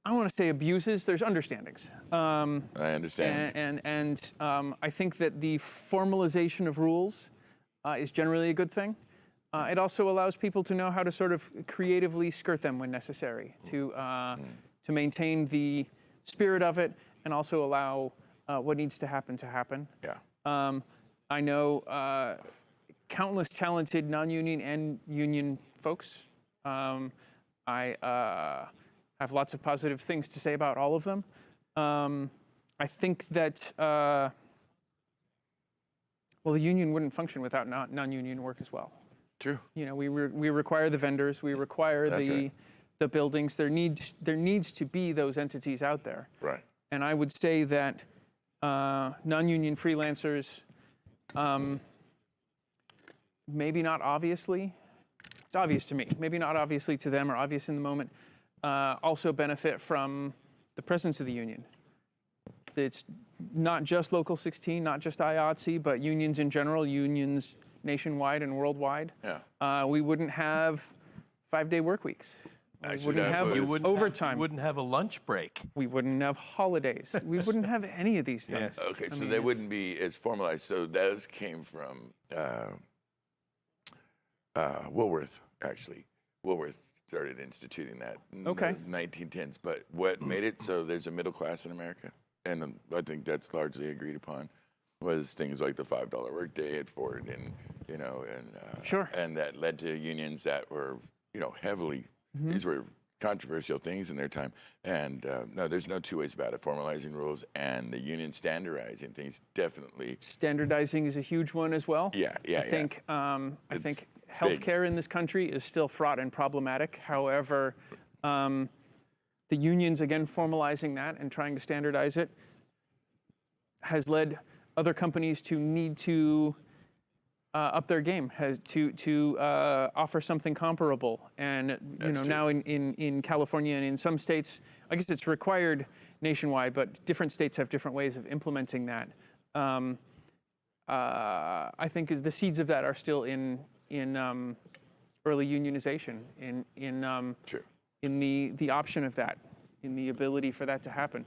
I don't want to say abuses. There's understandings. I understand. And I think that the formalization of rules is generally a good thing. It also allows people to know how to sort of creatively skirt them when necessary to maintain the spirit of it and also allow what needs to happen to happen. Yeah. I know countless talented non-union and union folks. I have lots of positive things to say about all of them. I think that, the union wouldn't function without non-union work as well. True. We require the vendors, we require That's right. the buildings. There needs to be those entities out there. Right. And I would say that non-union freelancers, maybe not obviously, it's obvious to me, maybe not obviously to them or obvious in the moment, also benefit from the presence of the union. It's not just Local 16, not just IATSE, but unions in general, unions nationwide and worldwide. Yeah. We wouldn't have 5-day work weeks. We Actually, wouldn't that have was- overtime. You wouldn't have a lunch break. We wouldn't have holidays. We wouldn't have any of these things. Yes. Okay, so mean, they it's- wouldn't be as formalized. So those came from Woolworth, actually. Woolworth started instituting that in Okay. the 1910s. But what made it so there's a middle class in America, and I think that's largely agreed upon, was things like the $5 workday at Ford, and Sure. and that led to unions that were heavily. These were controversial things in their time, and no, there's no two ways about it. Formalizing rules and the union standardizing things definitely. Standardizing is a huge one as well. Yeah. I think It's healthcare in this country is still fraught and problematic. However, the unions, again, formalizing that and trying to standardize it has led other companies to need to up their game, to offer something comparable. And That's true. now in California and in some states, I guess it's required nationwide, but different states have different ways of implementing that. I think the seeds of that are still in early unionization, Sure. in the option of that, in the ability for that to happen.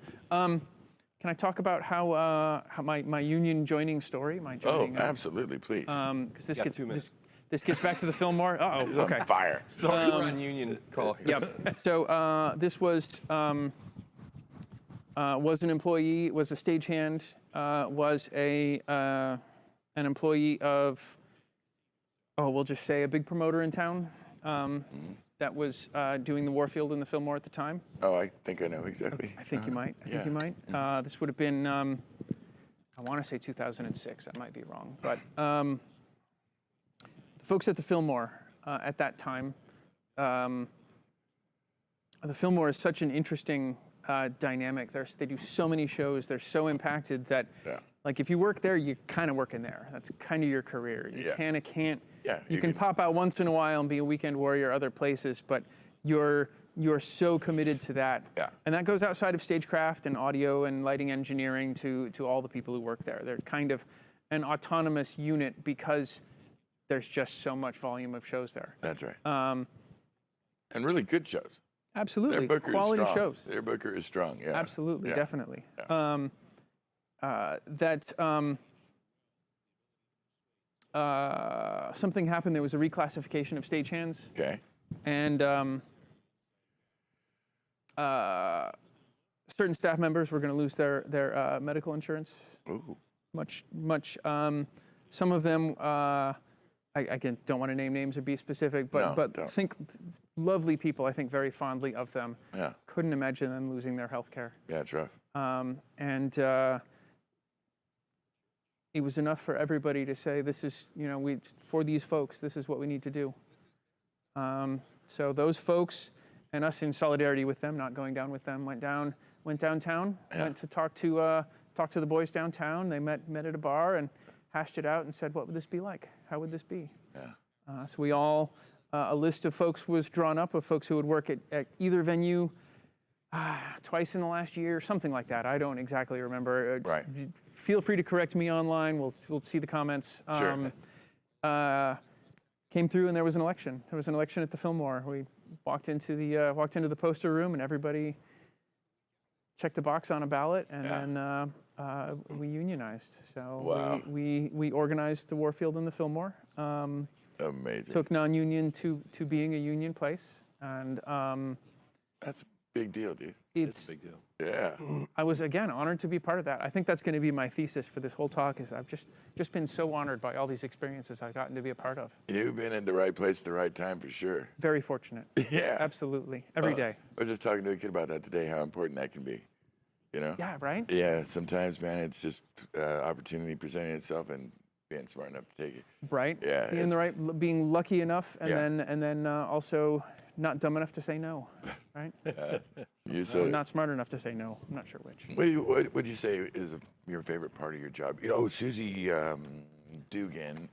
Can I talk about how my union joining story? My Oh, joining, absolutely, please. because this got gets 2 minutes. this gets back to the Fillmore. He's Okay. on fire. Sorry, we're on union call here. Yep. So this was an employee, was a stagehand was an employee of, we'll just say a big promoter in town that was doing the Warfield and the Fillmore at the time. Oh, I think I know exactly. I think you might. I think you might. This would have been, I want to say 2006. I might be wrong. But the folks at the Fillmore at that time, the Fillmore is such an interesting dynamic. They do so many shows. They're so impacted that, like, if you work there, you're kind of working there. That's kind of your career. You kind of can't. Yeah, you can pop out once in a while and be a weekend warrior other places, but you're so committed to that. Yeah. And that goes outside of stagecraft and audio and lighting engineering to all the people who work there. They're kind of an autonomous unit because there's just so much volume of shows there. That's right. And really good shows. Absolutely. Their booker Quality is strong. shows. Their booker is strong. Yeah. Absolutely, definitely. Yeah. Something happened. There was a reclassification of stagehands. Okay. And certain staff members were going to lose their medical insurance. Ooh. Much. Some of them, I again don't want to name names or be specific, but don't. think lovely people. I think very fondly of them. Yeah. Couldn't imagine them losing their health care. Yeah, it's rough. And it was enough for everybody to say, this is, for these folks, this is what we need to do. So those folks and us in solidarity with them, not going down with them, went downtown, went to talk to the boys downtown. They met at a bar and hashed it out and said, what would this be like? How would this be? Yeah. So we all, a list of folks was drawn up of folks who would work at either venue twice in the last year, something like that. I don't exactly remember. Right. Feel free to correct me online. We'll see the comments. Sure. Came through and there was an election. There was an election at the Fillmore. We walked into the poster room and everybody checked a box on a ballot, and then we unionized. So wow. we organized the Warfield and the Fillmore. Amazing. Took non-union to being a union place, and That's a big deal, dude. It's a big deal. Yeah. I was, again, honored to be part of that. I think that's going to be my thesis for this whole talk, is I've just been so honored by all these experiences I've gotten to be a part of. You've been in the right place at the right time for sure. Very fortunate. Yeah. Absolutely. Every day. I was just talking to a kid about that today, how important that can be. Yeah, right? Yeah, sometimes, man, it's just opportunity presenting itself and being smart enough to take it. Right? Yeah. Being lucky enough, and then also not dumb enough to say no, right? Not smart enough to say no. I'm not sure which. What would you say is your favorite part of your job? Susie Dugan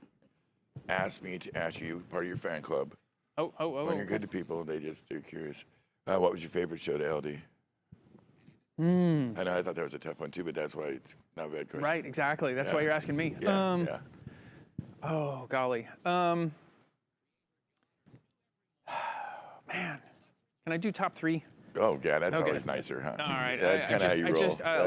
asked me to ask you, part of your fan club. Oh. When you're good to people, they just are curious. What was your favorite show to LD? I know, I thought that was a tough one too, but that's why it's not a bad question. Right, exactly. That's why you're asking me. Yeah. Oh, golly. Man, can I do top three? Oh, yeah, that's Okay. always nicer, huh? All right. That's kind of how you roll. I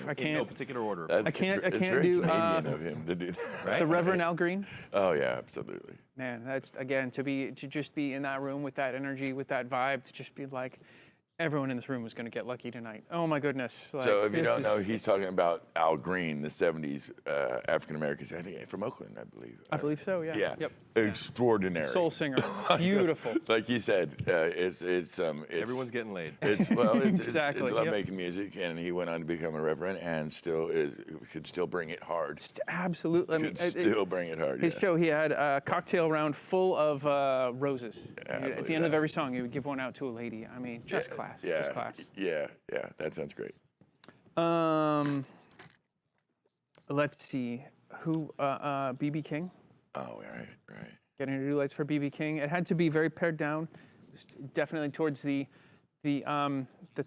In can't. no particular order. I can't It's do, very Canadian of him to do that. Right? The Reverend Al Green. Oh, yeah, absolutely. Man, that's, again, to just be in that room with that energy, with that vibe, to just be like, everyone in this room was going to get lucky tonight. Oh my goodness! Like, So if you don't know, he's talking about Al Green, the '70s African Americans. I think from Oakland, I believe. I believe so. Yeah. Yeah. Yep. Extraordinary. Soul singer, beautiful. Like you said, it's Everyone's getting laid. It's Exactly, love yep. making music, and he went on to become a reverend, and could still bring it hard. Absolutely. I mean, Still bring it hard. his yeah. show, he had a cocktail round full of roses. Yeah, I At believe the end of that. every song, he would give one out to a lady. I mean, just class. Yeah, Just class. Yeah, that sounds great. Let's see. Who? B.B. King. Oh, right. Getting to do lights for B.B. King. It had to be very pared down. Definitely towards the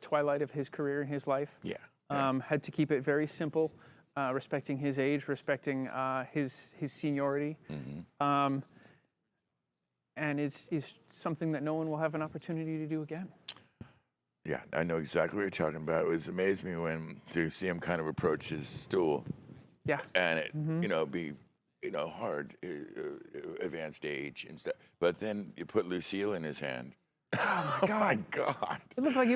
twilight of his career and his life. Yeah. Had to keep it very simple, respecting his age, respecting his seniority. Mm-hmm. And it's something that no one will have an opportunity to do again. Yeah, I know exactly what you're talking about. It was amazed me to see him kind of approach his stool. Yeah. And it, be, hard, advanced age and stuff. But then you put Lucille in his hand. Oh my Oh my God. God. It looked like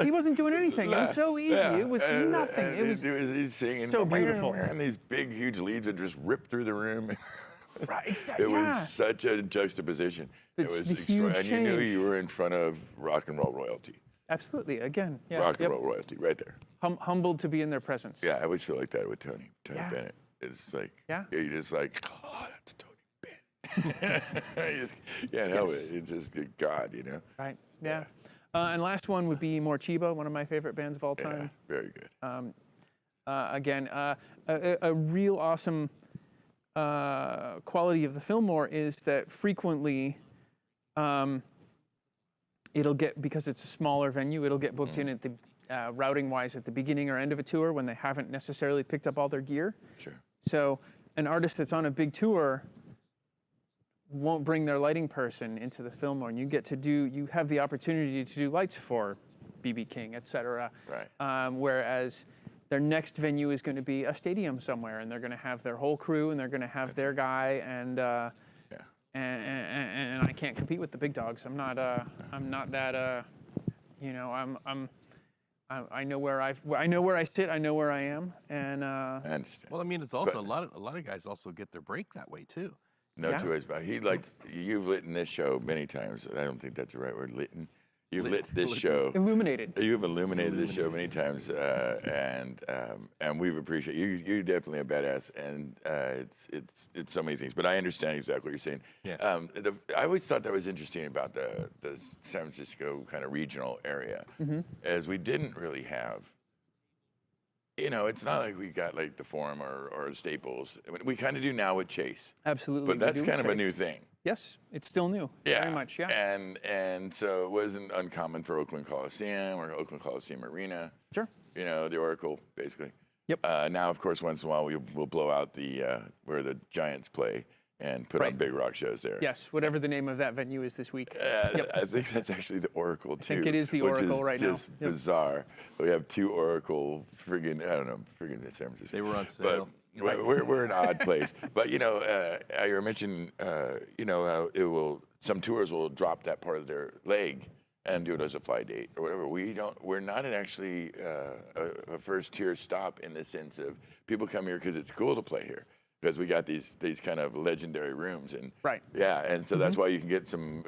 he wasn't doing anything. It was so easy. Yeah, It was nothing. and It was he's singing so beautiful. And these big, huge leads would just rip through the room. right. It Yeah. was such a juxtaposition. It's it was the huge and you knew change. you were in front of rock and roll royalty. Absolutely. Again. Yeah. Rock and roll royalty, right there. Humbled to be in their presence. Yeah, I always feel like that with Tony Yeah. Bennett. It's like, Yeah. you're just like, oh, that's Tony Bennett. You just can't help it. It's just God, you know? Right. Yeah. And last one would be Morcheeba, one of my favorite bands of all Yeah, time. very good. Again, a real awesome quality of the Fillmore is that frequently it'll get, because it's a smaller venue, it'll get booked in at the routing-wise at the beginning or end of a tour when they haven't necessarily picked up all their gear. Sure. So an artist that's on a big tour won't bring their lighting person into the Fillmore, and you have the opportunity to do lights for B.B. King, et cetera. Right. Whereas their next venue is going to be a stadium somewhere, and they're going to have their whole crew, and they're going to have their guy, and I can't compete with the big dogs. I'm not that. I know where I sit. I know where I am, and I understand. Well, I mean, it's also a lot of guys also get their break that way too. No two ways about it. You've lit in this show many times. I don't think that's the right word, litten. You've lit this show. illuminated. You've illuminated this show many times, and we've appreciated you. You're definitely a badass, and it's so many things. But I understand exactly what you're saying. Yeah. I always thought that was interesting about the San Francisco kind of regional area, as we didn't really have. You know, it's not like we got like the Forum or Staples. I mean, we kind of do now with Chase. Absolutely. But we that's do kind of a Chase. new thing. Yes, it's still new. Yeah, Very much. Yeah. And so it wasn't uncommon for Oakland Coliseum or Oakland Coliseum Arena. Sure. You know, the Oracle, basically. Yep. Now, of course, once in a while we'll blow out the where the Giants play and put on Right. big rock shows there. Yes, whatever the name of that venue is this week. Yep. I think that's actually the Oracle too. I think it is the which Oracle is right now. just Yep. bizarre. We have two Oracle friggin' San Francisco. They were on sale. But we're an odd place. But you know, you were mentioning, some tours will drop that part of their leg and do it as a fly date or whatever. We're not actually a first tier stop in the sense of people come here because it's cool to play here. Because we got these kind of legendary rooms, and Right. yeah, and so that's why you can get some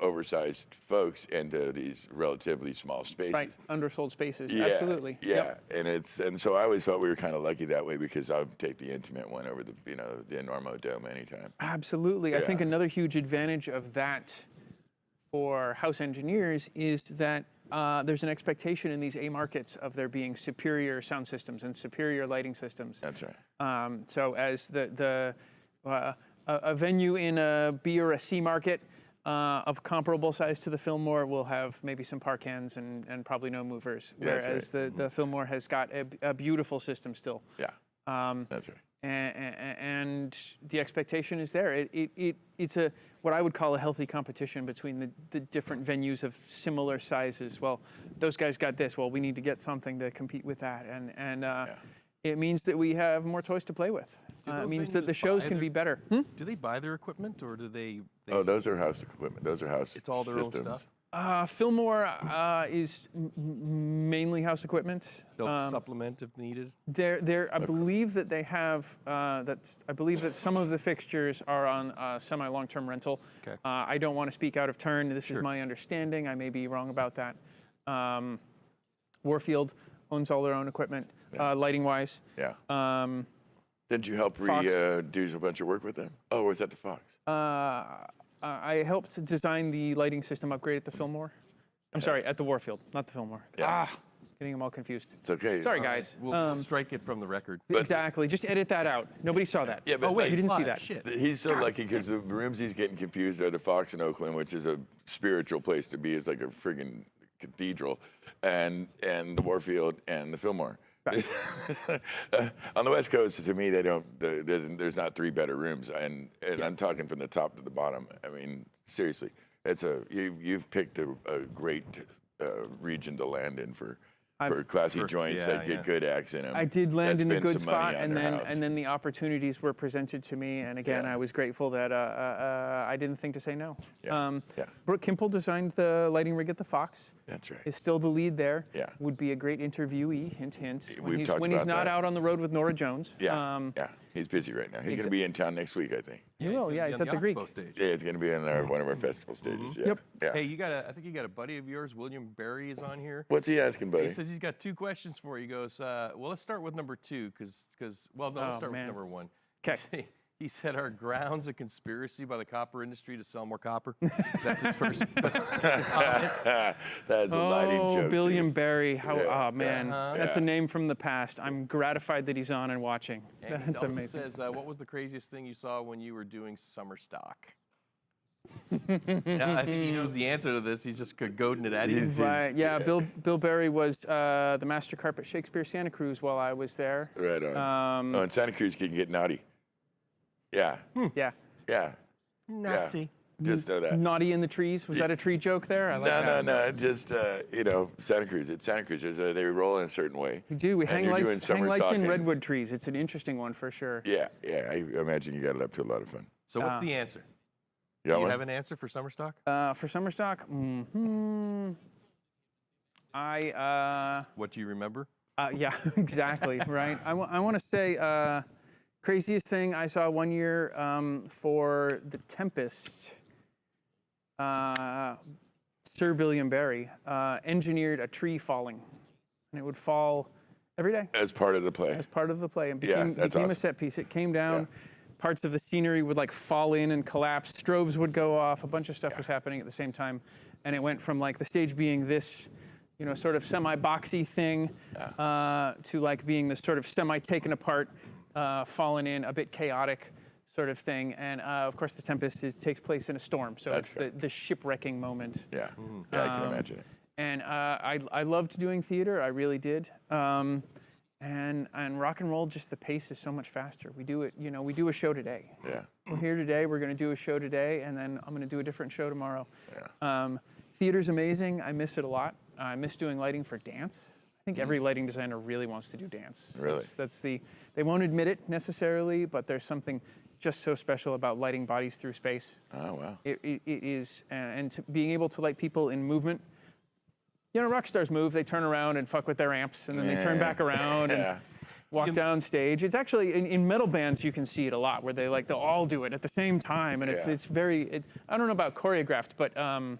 oversized folks into these relatively small spaces. Right. Undersold spaces. Yeah, Absolutely. Yeah, Yep. and so I always thought we were kind of lucky that way because I would take the intimate one over the Enormo Dome anytime. Absolutely. I think Yeah. another huge advantage of that for house engineers is that there's an expectation in these A markets of there being superior sound systems and superior lighting systems. That's right. So as a venue in a B or a C market of comparable size to the Fillmore will have maybe some park ends and probably no movers, Yeah, that's whereas the Fillmore has got a beautiful system still. Yeah, that's right. And the expectation is there. It's what I would call a healthy competition between the different venues of similar sizes. Well, those guys got this. Well, we need to get something to compete with that, and it means that we have more toys to play with. It those means that the venues shows buy can their- be better. Do they buy their equipment or do they Oh, those are house equipment. Those are house. it's all their systems. own stuff? Fillmore is mainly house equipment. They'll supplement if needed. I believe that they have. I believe that some of the fixtures are on semi-long-term rental. Okay. I don't want to speak out of turn. This is my understanding. I may be wrong about that. Warfield owns all their own equipment, lighting-wise. Yeah. Didn't you help Fox. do a bunch of work with them? Oh, or was that the Fox? I helped design the lighting system upgrade at the Fillmore. I'm sorry, at the Warfield, not the Fillmore. Yeah. Getting them all confused. It's okay. Sorry, guys. We'll strike it from the record. Exactly. Just edit that out. Nobody saw that. Yeah, but Oh wait, you didn't see live, that. Shit. He's so lucky because the rooms he's getting confused are the Fox in Oakland, which is a spiritual place to be. It's like a friggin' cathedral, and the Warfield and the Fillmore. On the West Coast, to me, there's not three better rooms, and I'm talking from the top to the bottom. I mean, seriously, you've picked a great region to land in for for classy joints that get good acts in them. I did land in a good some money spot, on their house. and then the opportunities were presented to me, and again, I was grateful that I didn't think to say no. Brooke Kimple designed the lighting rig at the Fox. That's right. Is still the lead there. Yeah. Would be a great interviewee. Hint, hint. We've talked when about he's not that. out on the road with Nora Jones. Yeah. He's busy right now. He's going to be in town next week, I think. He will. Yeah, he's at the Greek. Stage. Yeah, it's going to be in one of our festival stages. Yeah. Yep. Yeah. Hey, I think you got a buddy of yours, William Barry, is on here. What's he asking, buddy? He says he's got 2 questions for you. He goes, well, let's start with number 2, let's start with number 1. Okay. He said, "Are grounds a conspiracy by the copper industry to sell more copper?" That's his first. That's a comment. That's a lighting joke. William Barry. How? Yeah. Oh man, that's a name from the past. I'm gratified that he's on and watching. And That's he also amazing. says, "What was the craziest thing you saw when you were doing summer stock?" I think he knows the answer to this. He's just goading it at you. Right. Yeah. Bill Barry was the master carpet Shakespeare Santa Cruz while I was there. Right on. In Santa Cruz, you can get naughty. Yeah. Yeah. Yeah. Naughty. Just know that. Naughty in the trees. Was that a tree joke there? I like that. No. Just, Santa Cruz. It's Santa Cruz. They roll in a certain way. We do. We And hang you're doing lights summer in stocking. redwood trees. It's an interesting one for sure. Yeah. I imagine you got it up to a lot of fun. So what's the answer? You Do you have an answer for summer stock? For summer stock, What do you remember? yeah, exactly, right. I want to say craziest thing I saw one year for The Tempest, Sir William Barry engineered a tree falling, and it would fall every day As part of the play. as part of the play, and Yeah, became that's a awesome. set piece. It came down. Parts of the scenery would like fall in and collapse. Strobes would go off. A bunch of stuff was happening at the same time, and it went from like the stage being this, sort of semi-boxy thing, to like being this sort of semi-taken apart, fallen in, a bit chaotic sort of thing. And of course, The Tempest takes place in a storm, so That's it's the shipwrecking moment. Yeah. Yeah, I can imagine it. And I loved doing theater. I really did. And rock and roll, just the pace is so much faster. We do it, we do a show today. Yeah. We're here today, we're gonna do a show today, and then I'm gonna do a different show tomorrow. Yeah. Theater's amazing, I miss it a lot. I miss doing lighting for dance. I think every lighting designer really wants to do dance. Really? They won't admit it necessarily, but there's something just so special about lighting bodies through space. Oh, wow. It is, and being able to light people in movement. Rock stars move, they turn around and fuck with their amps, and then they turn back around and walk down stage. It's actually, in metal bands, you can see it a lot, where they'll all do it at the same time, and it's very, I don't know about choreographed, but stylized.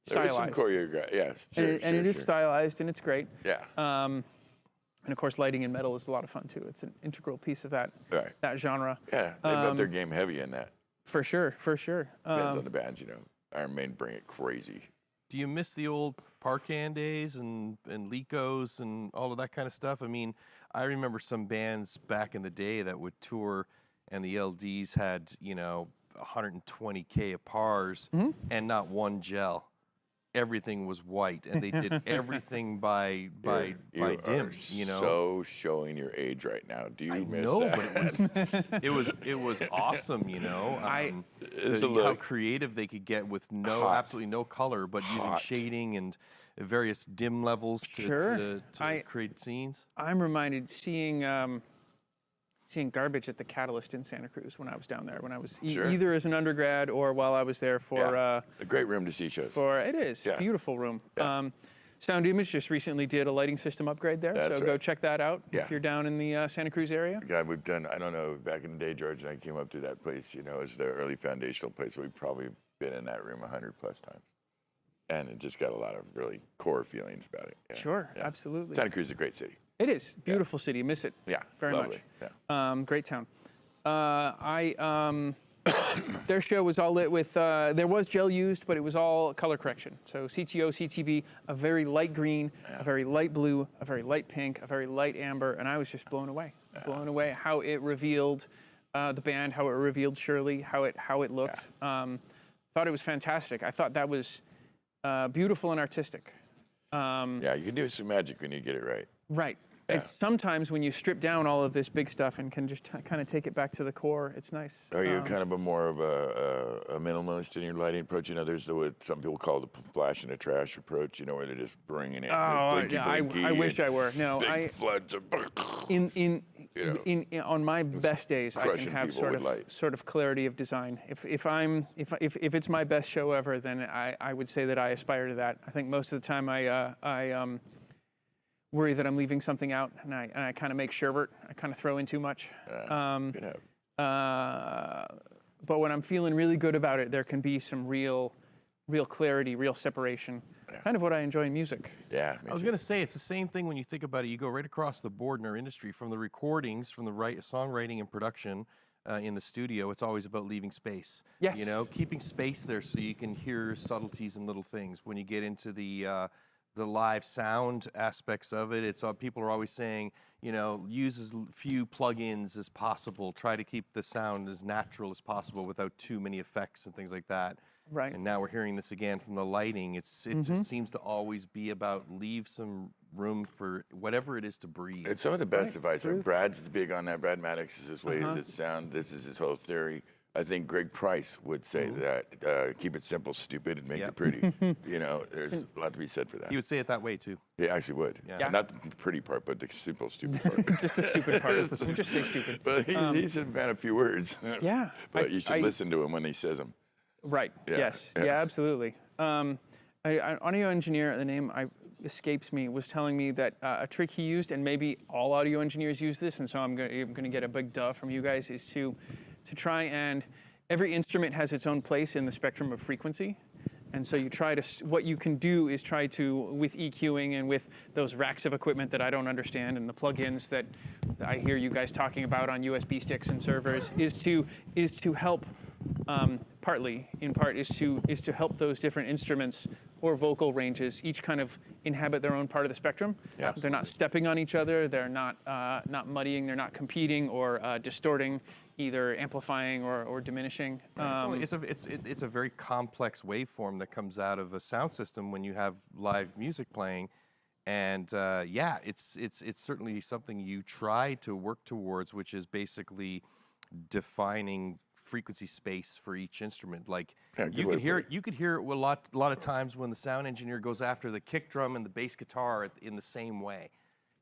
There is some choreography, yes. And it is stylized, and it's great. Yeah. And of course, lighting in metal is a lot of fun, too. It's an integral piece of that genre. Yeah, they've got their game heavy in that. For sure. Depends on the bands, Iron Maiden bring it crazy. Do you miss the old Parcan days and Licos and all of that kind of stuff? I mean, I remember some bands back in the day that would tour, and the LDs had 120K of pars and not one gel. Everything was white, and they did everything by dim. So showing your age right now. Do you miss No, that? but it was awesome. It's a How look. creative they could get with Hot. absolutely no color, but using Hot. shading and various dim levels to create scenes. I'm reminded seeing Garbage at the Catalyst in Santa Cruz when I was down there, when I was either as an undergrad or while I was there for a great room to see shows. It is Yeah. beautiful room. Yeah. Sound Image just recently did a lighting system upgrade there, That's so go right. check that out Yeah. if you're down in the Santa Cruz area. God, we've done, I don't know, back in the day, George and I came up to that place, it's the early foundational place. We've probably been in that room 100 plus times. And it just got a lot of really core feelings about it. Yeah. Sure, Yeah. absolutely. Santa Cruz is a great city. It is beautiful city. Miss it. Yeah, very lovely. much. Yeah. Great town. Their show was all lit with. There was gel used, but it was all color correction. So CTO, CTB, a very light green, a very light blue, a very light pink, a very light amber, and I was just blown away. Blown away how it revealed the band, how it revealed Shirley, how it looked. Thought it was fantastic. I thought that was beautiful and artistic. Yeah, you can do some magic when you get it right. Right. It's sometimes when you strip down all of this big stuff and can just kind of take it back to the core, it's nice. Are you kind of a more of a minimalist in your lighting approach? You know, there's what some people call the flash and the trash approach. You know, where they're just bringing in I wish I were. No, big floods of on my best days, I can crushing have people with sort of clarity of design. If it's my best show ever, then I would say that I aspire to that. I think most of the time I worry that I'm leaving something out, and I kind of make sherbet. I kind of throw in too much. But when I'm feeling really good about it, there can be some real clarity, real separation. Kind of what I enjoy in music. Yeah. I was going to say, it's the same thing when you think about it. You go right across the board in our industry, from the recordings, from the songwriting and production in the studio. It's always about leaving space. Yes. You know, keeping space there so you can hear subtleties and little things. When you get into the live sound aspects of it, it's people are always saying, you know, use as few plugins as possible. Try to keep the sound as natural as possible without too many effects and things like that. Right. And now we're hearing this again from the lighting. It seems to always be about leave some room for whatever it is to breathe. It's some of the best advice. Like Brad's big on that. Brad Maddox is his way is its sound. This is his whole theory. I think Greg Price would say that keep it simple, stupid, and make it pretty. You know, there's a lot to be said for that. He would say it that way too. He actually would. Yeah. Not the pretty part, but the simple, stupid part. Just the stupid part. Just say stupid. But he's a man of few words. Yeah. But you should listen to him when he says them. Right. Yeah. Yes. Yeah. Yeah. Absolutely. An audio engineer, the name escapes me, was telling me that a trick he used, and maybe all audio engineers use this, and so I'm going to get a big duh from you guys, is to try and every instrument has its own place in the spectrum of frequency. And so you try to, what you can do is try to, with EQing and with those racks of equipment that I don't understand and the plugins that I hear you guys talking about on USB sticks and servers, is to help, in part, is to help those different instruments or vocal ranges each kind of inhabit their own part of the spectrum. Yeah, they're not stepping on each other. They're not muddying. They're not competing or distorting, either amplifying or diminishing. It's a very complex waveform that comes out of a sound system when you have live music playing, and it's certainly something you try to work towards, which is basically defining frequency space for each instrument. Like you could hear it a lot of times when the sound engineer goes after the kick drum and the bass guitar in the same way.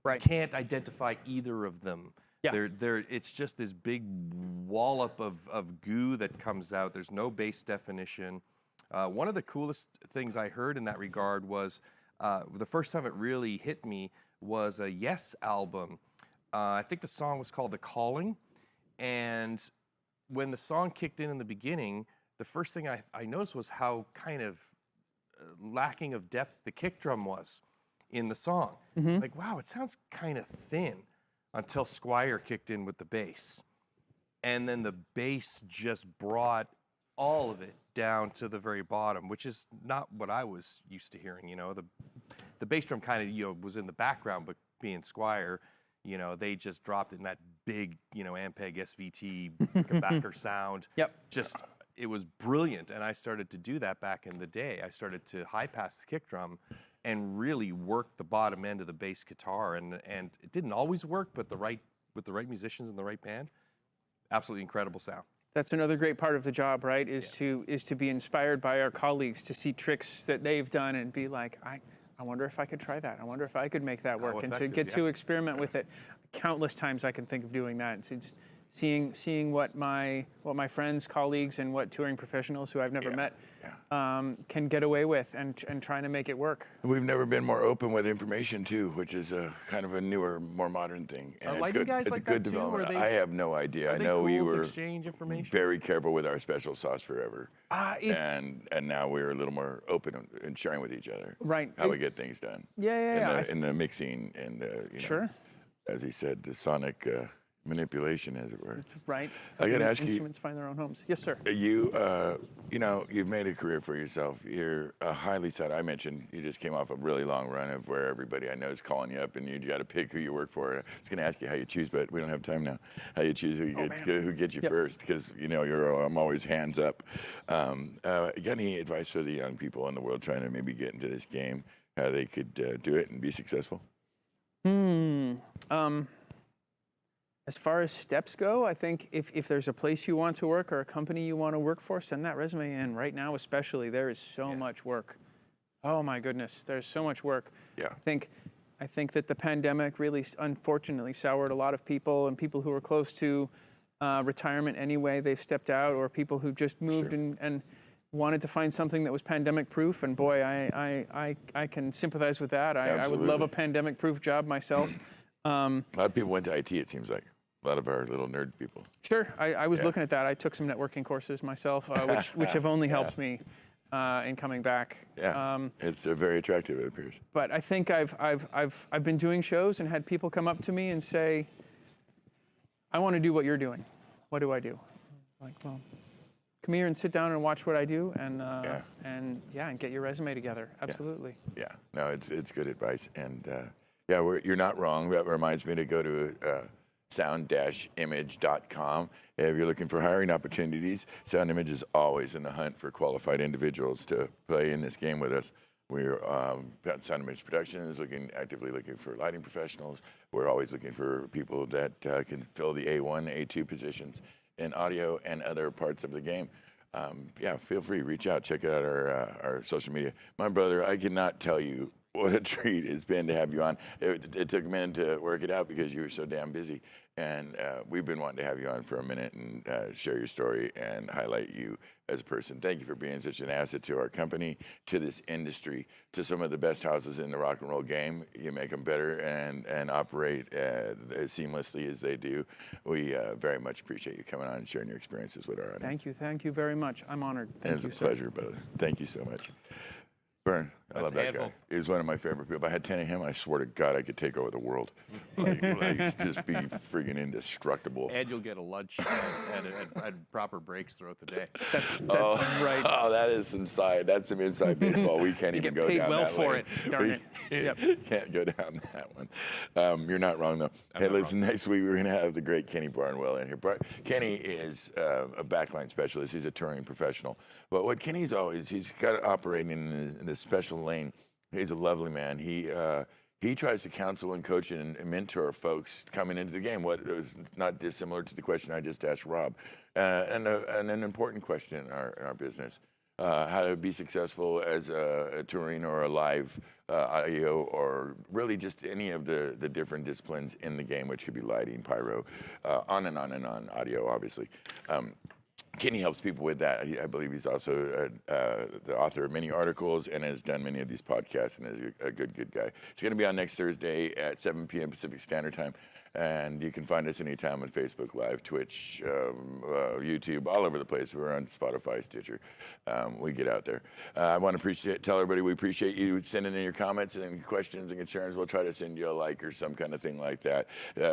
Right. You can't identify either of them. Yeah. It's just this big wallop of goo that comes out. There's no bass definition. One of the coolest things I heard in that regard was the first time it really hit me was a Yes album. I think the song was called The Calling. And when the song kicked in the beginning, the first thing I noticed was how kind of lacking of depth the kick drum was in the song. Like, wow, it sounds kind of thin. Until Squire kicked in with the bass. And then the bass just brought all of it down to the very bottom, which is not what I was used to hearing. You know, the bass drum kind of, was in the background, but being Squire, they just dropped it in that big, Ampeg SVT backer sound. Yep. It was brilliant. And I started to do that back in the day. I started to high pass the kick drum and really work the bottom end of the bass guitar, and it didn't always work, but with the right musicians and the right band, absolutely incredible sound. That's another great part of the job, right? Is to be inspired by our colleagues, to see tricks that they've done and be like, I wonder if I could try that. I wonder if I could make that work, and to get to experiment with it. Countless times I can think of doing that. It's seeing what my friends, colleagues, and what touring professionals who I've never met can get away with, and trying to make it work. We've never been more open with information too, which is a kind of a newer, more modern thing, and it's good. Guys it's like a good that too, development. I have no idea. I know we were exchange information? very careful with our special sauce forever, and now we're a little more open and sharing with each other. Right. How we get things done. In the mixing and Sure. As he said, the sonic manipulation, as it were. Right. I got to ask you. Instruments find their own homes. Yes, sir. You've made a career for yourself. You're highly set. I mentioned you just came off a really long run of where everybody I know is calling you up, and you got to pick who you work for. I was going to ask you how you choose, but we don't have time now. How you choose who gets you first, because I'm always hands up. You got any advice for the young people in the world trying to maybe get into this game, how they could do it and be successful? As far as steps go, I think if there's a place you want to work or a company you want to work for, send that resume in. Right now, especially, there is so much work. Oh my goodness, there's so much work. Yeah. I think that the pandemic really, unfortunately, soured a lot of people, and people who were close to retirement anyway, they've stepped out, or people who just moved and wanted to find something that was pandemic-proof. And boy, I can sympathize with that. I would love a pandemic-proof job myself. A lot of people went to IT, it seems like. A lot of our little nerd people. Sure, I was looking at that. I took some networking courses myself, which have only helped me in coming back. Yeah, it's very attractive, it appears. But I think I've been doing shows and had people come up to me and say, "I want to do what you're doing. What do I do?" Like, well, come here and sit down and watch what I do, and get your resume together. Absolutely. Yeah, no, it's good advice, and you're not wrong. That reminds me to go to sound-image.com. If you're looking for hiring opportunities, Sound Image is always in the hunt for qualified individuals to play in this game with us. We're Sound Image Productions actively looking for lighting professionals. We're always looking for people that can fill the A1, A2 positions in audio and other parts of the game. Feel free, reach out, check out our social media. My brother, I cannot tell you what a treat it's been to have you on. It took a minute to work it out because you were so damn busy. And we've been wanting to have you on for a minute and share your story and highlight you as a person. Thank you for being such an asset to our company, to this industry, to some of the best houses in the rock and roll game. You make them better and operate as seamlessly as they do. We very much appreciate you coming on and sharing your experiences with our audience. Thank you very much. I'm honored. Thank you, It's a pleasure, brother. Thank you so much. Vern, I love that guy. He's one of my favorite people. If I had 10 of him, I swear to God, I could take over the world. like just be friggin' indestructible. And you'll get a lunch and proper breaks throughout the day. That's right. Oh, that is some inside baseball. We can't even go down that You get paid well for it, darn it. Yep. Can't go down that one. You're not wrong, though. Hey, listen, next week we're going to have the great Kenny Barnwell in here. Kenny is a backline specialist. He's a touring professional. But what Kenny's he's got operating in this special lane. He's a lovely man. He tries to counsel and coach and mentor folks coming into the game. What is not dissimilar to the question I just asked Rob, and an important question in our business: how to be successful as a touring or a live audio, or really just any of the different disciplines in the game, which could be lighting, pyro, on and on and on. Audio, obviously. Kenny helps people with that. I believe he's also the author of many articles and has done many of these podcasts and is a good guy. He's going to be on next Thursday at 7 p.m. Pacific Standard Time. And you can find us anytime on Facebook Live, Twitch, YouTube, all over the place. We're on Spotify, Stitcher. We get out there. I want to tell everybody we appreciate you sending in your comments and questions and concerns. We'll try to send you a like or some kind of thing like that.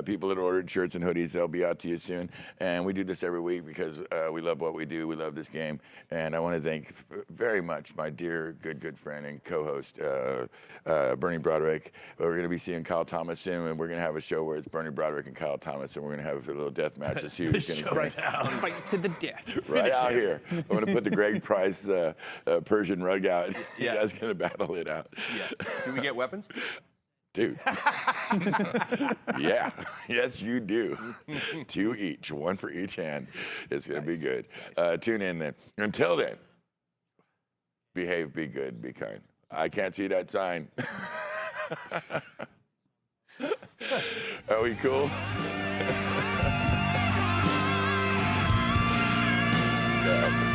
People that ordered shirts and hoodies, they'll be out to you soon. And we do this every week because we love what we do. We love this game. And I want to thank very much my dear, good friend and co-host, Bernie Broderick. We're going to be seeing Kyle Thomas soon, and we're going to have a show where it's Bernie Broderick and Kyle Thomas, and we're going to have a little death match to see who's going to fight to the death. Right out here. I'm going to put the Greg Price Persian rug out. You guys going to battle it out. Yeah. Do we get weapons? Dude. Yeah. Yes, you do. 2 each, 1 for each hand. It's going to be good. Tune in then. Until then, behave, be good, be kind. I can't see that sign. Are we cool? Yeah.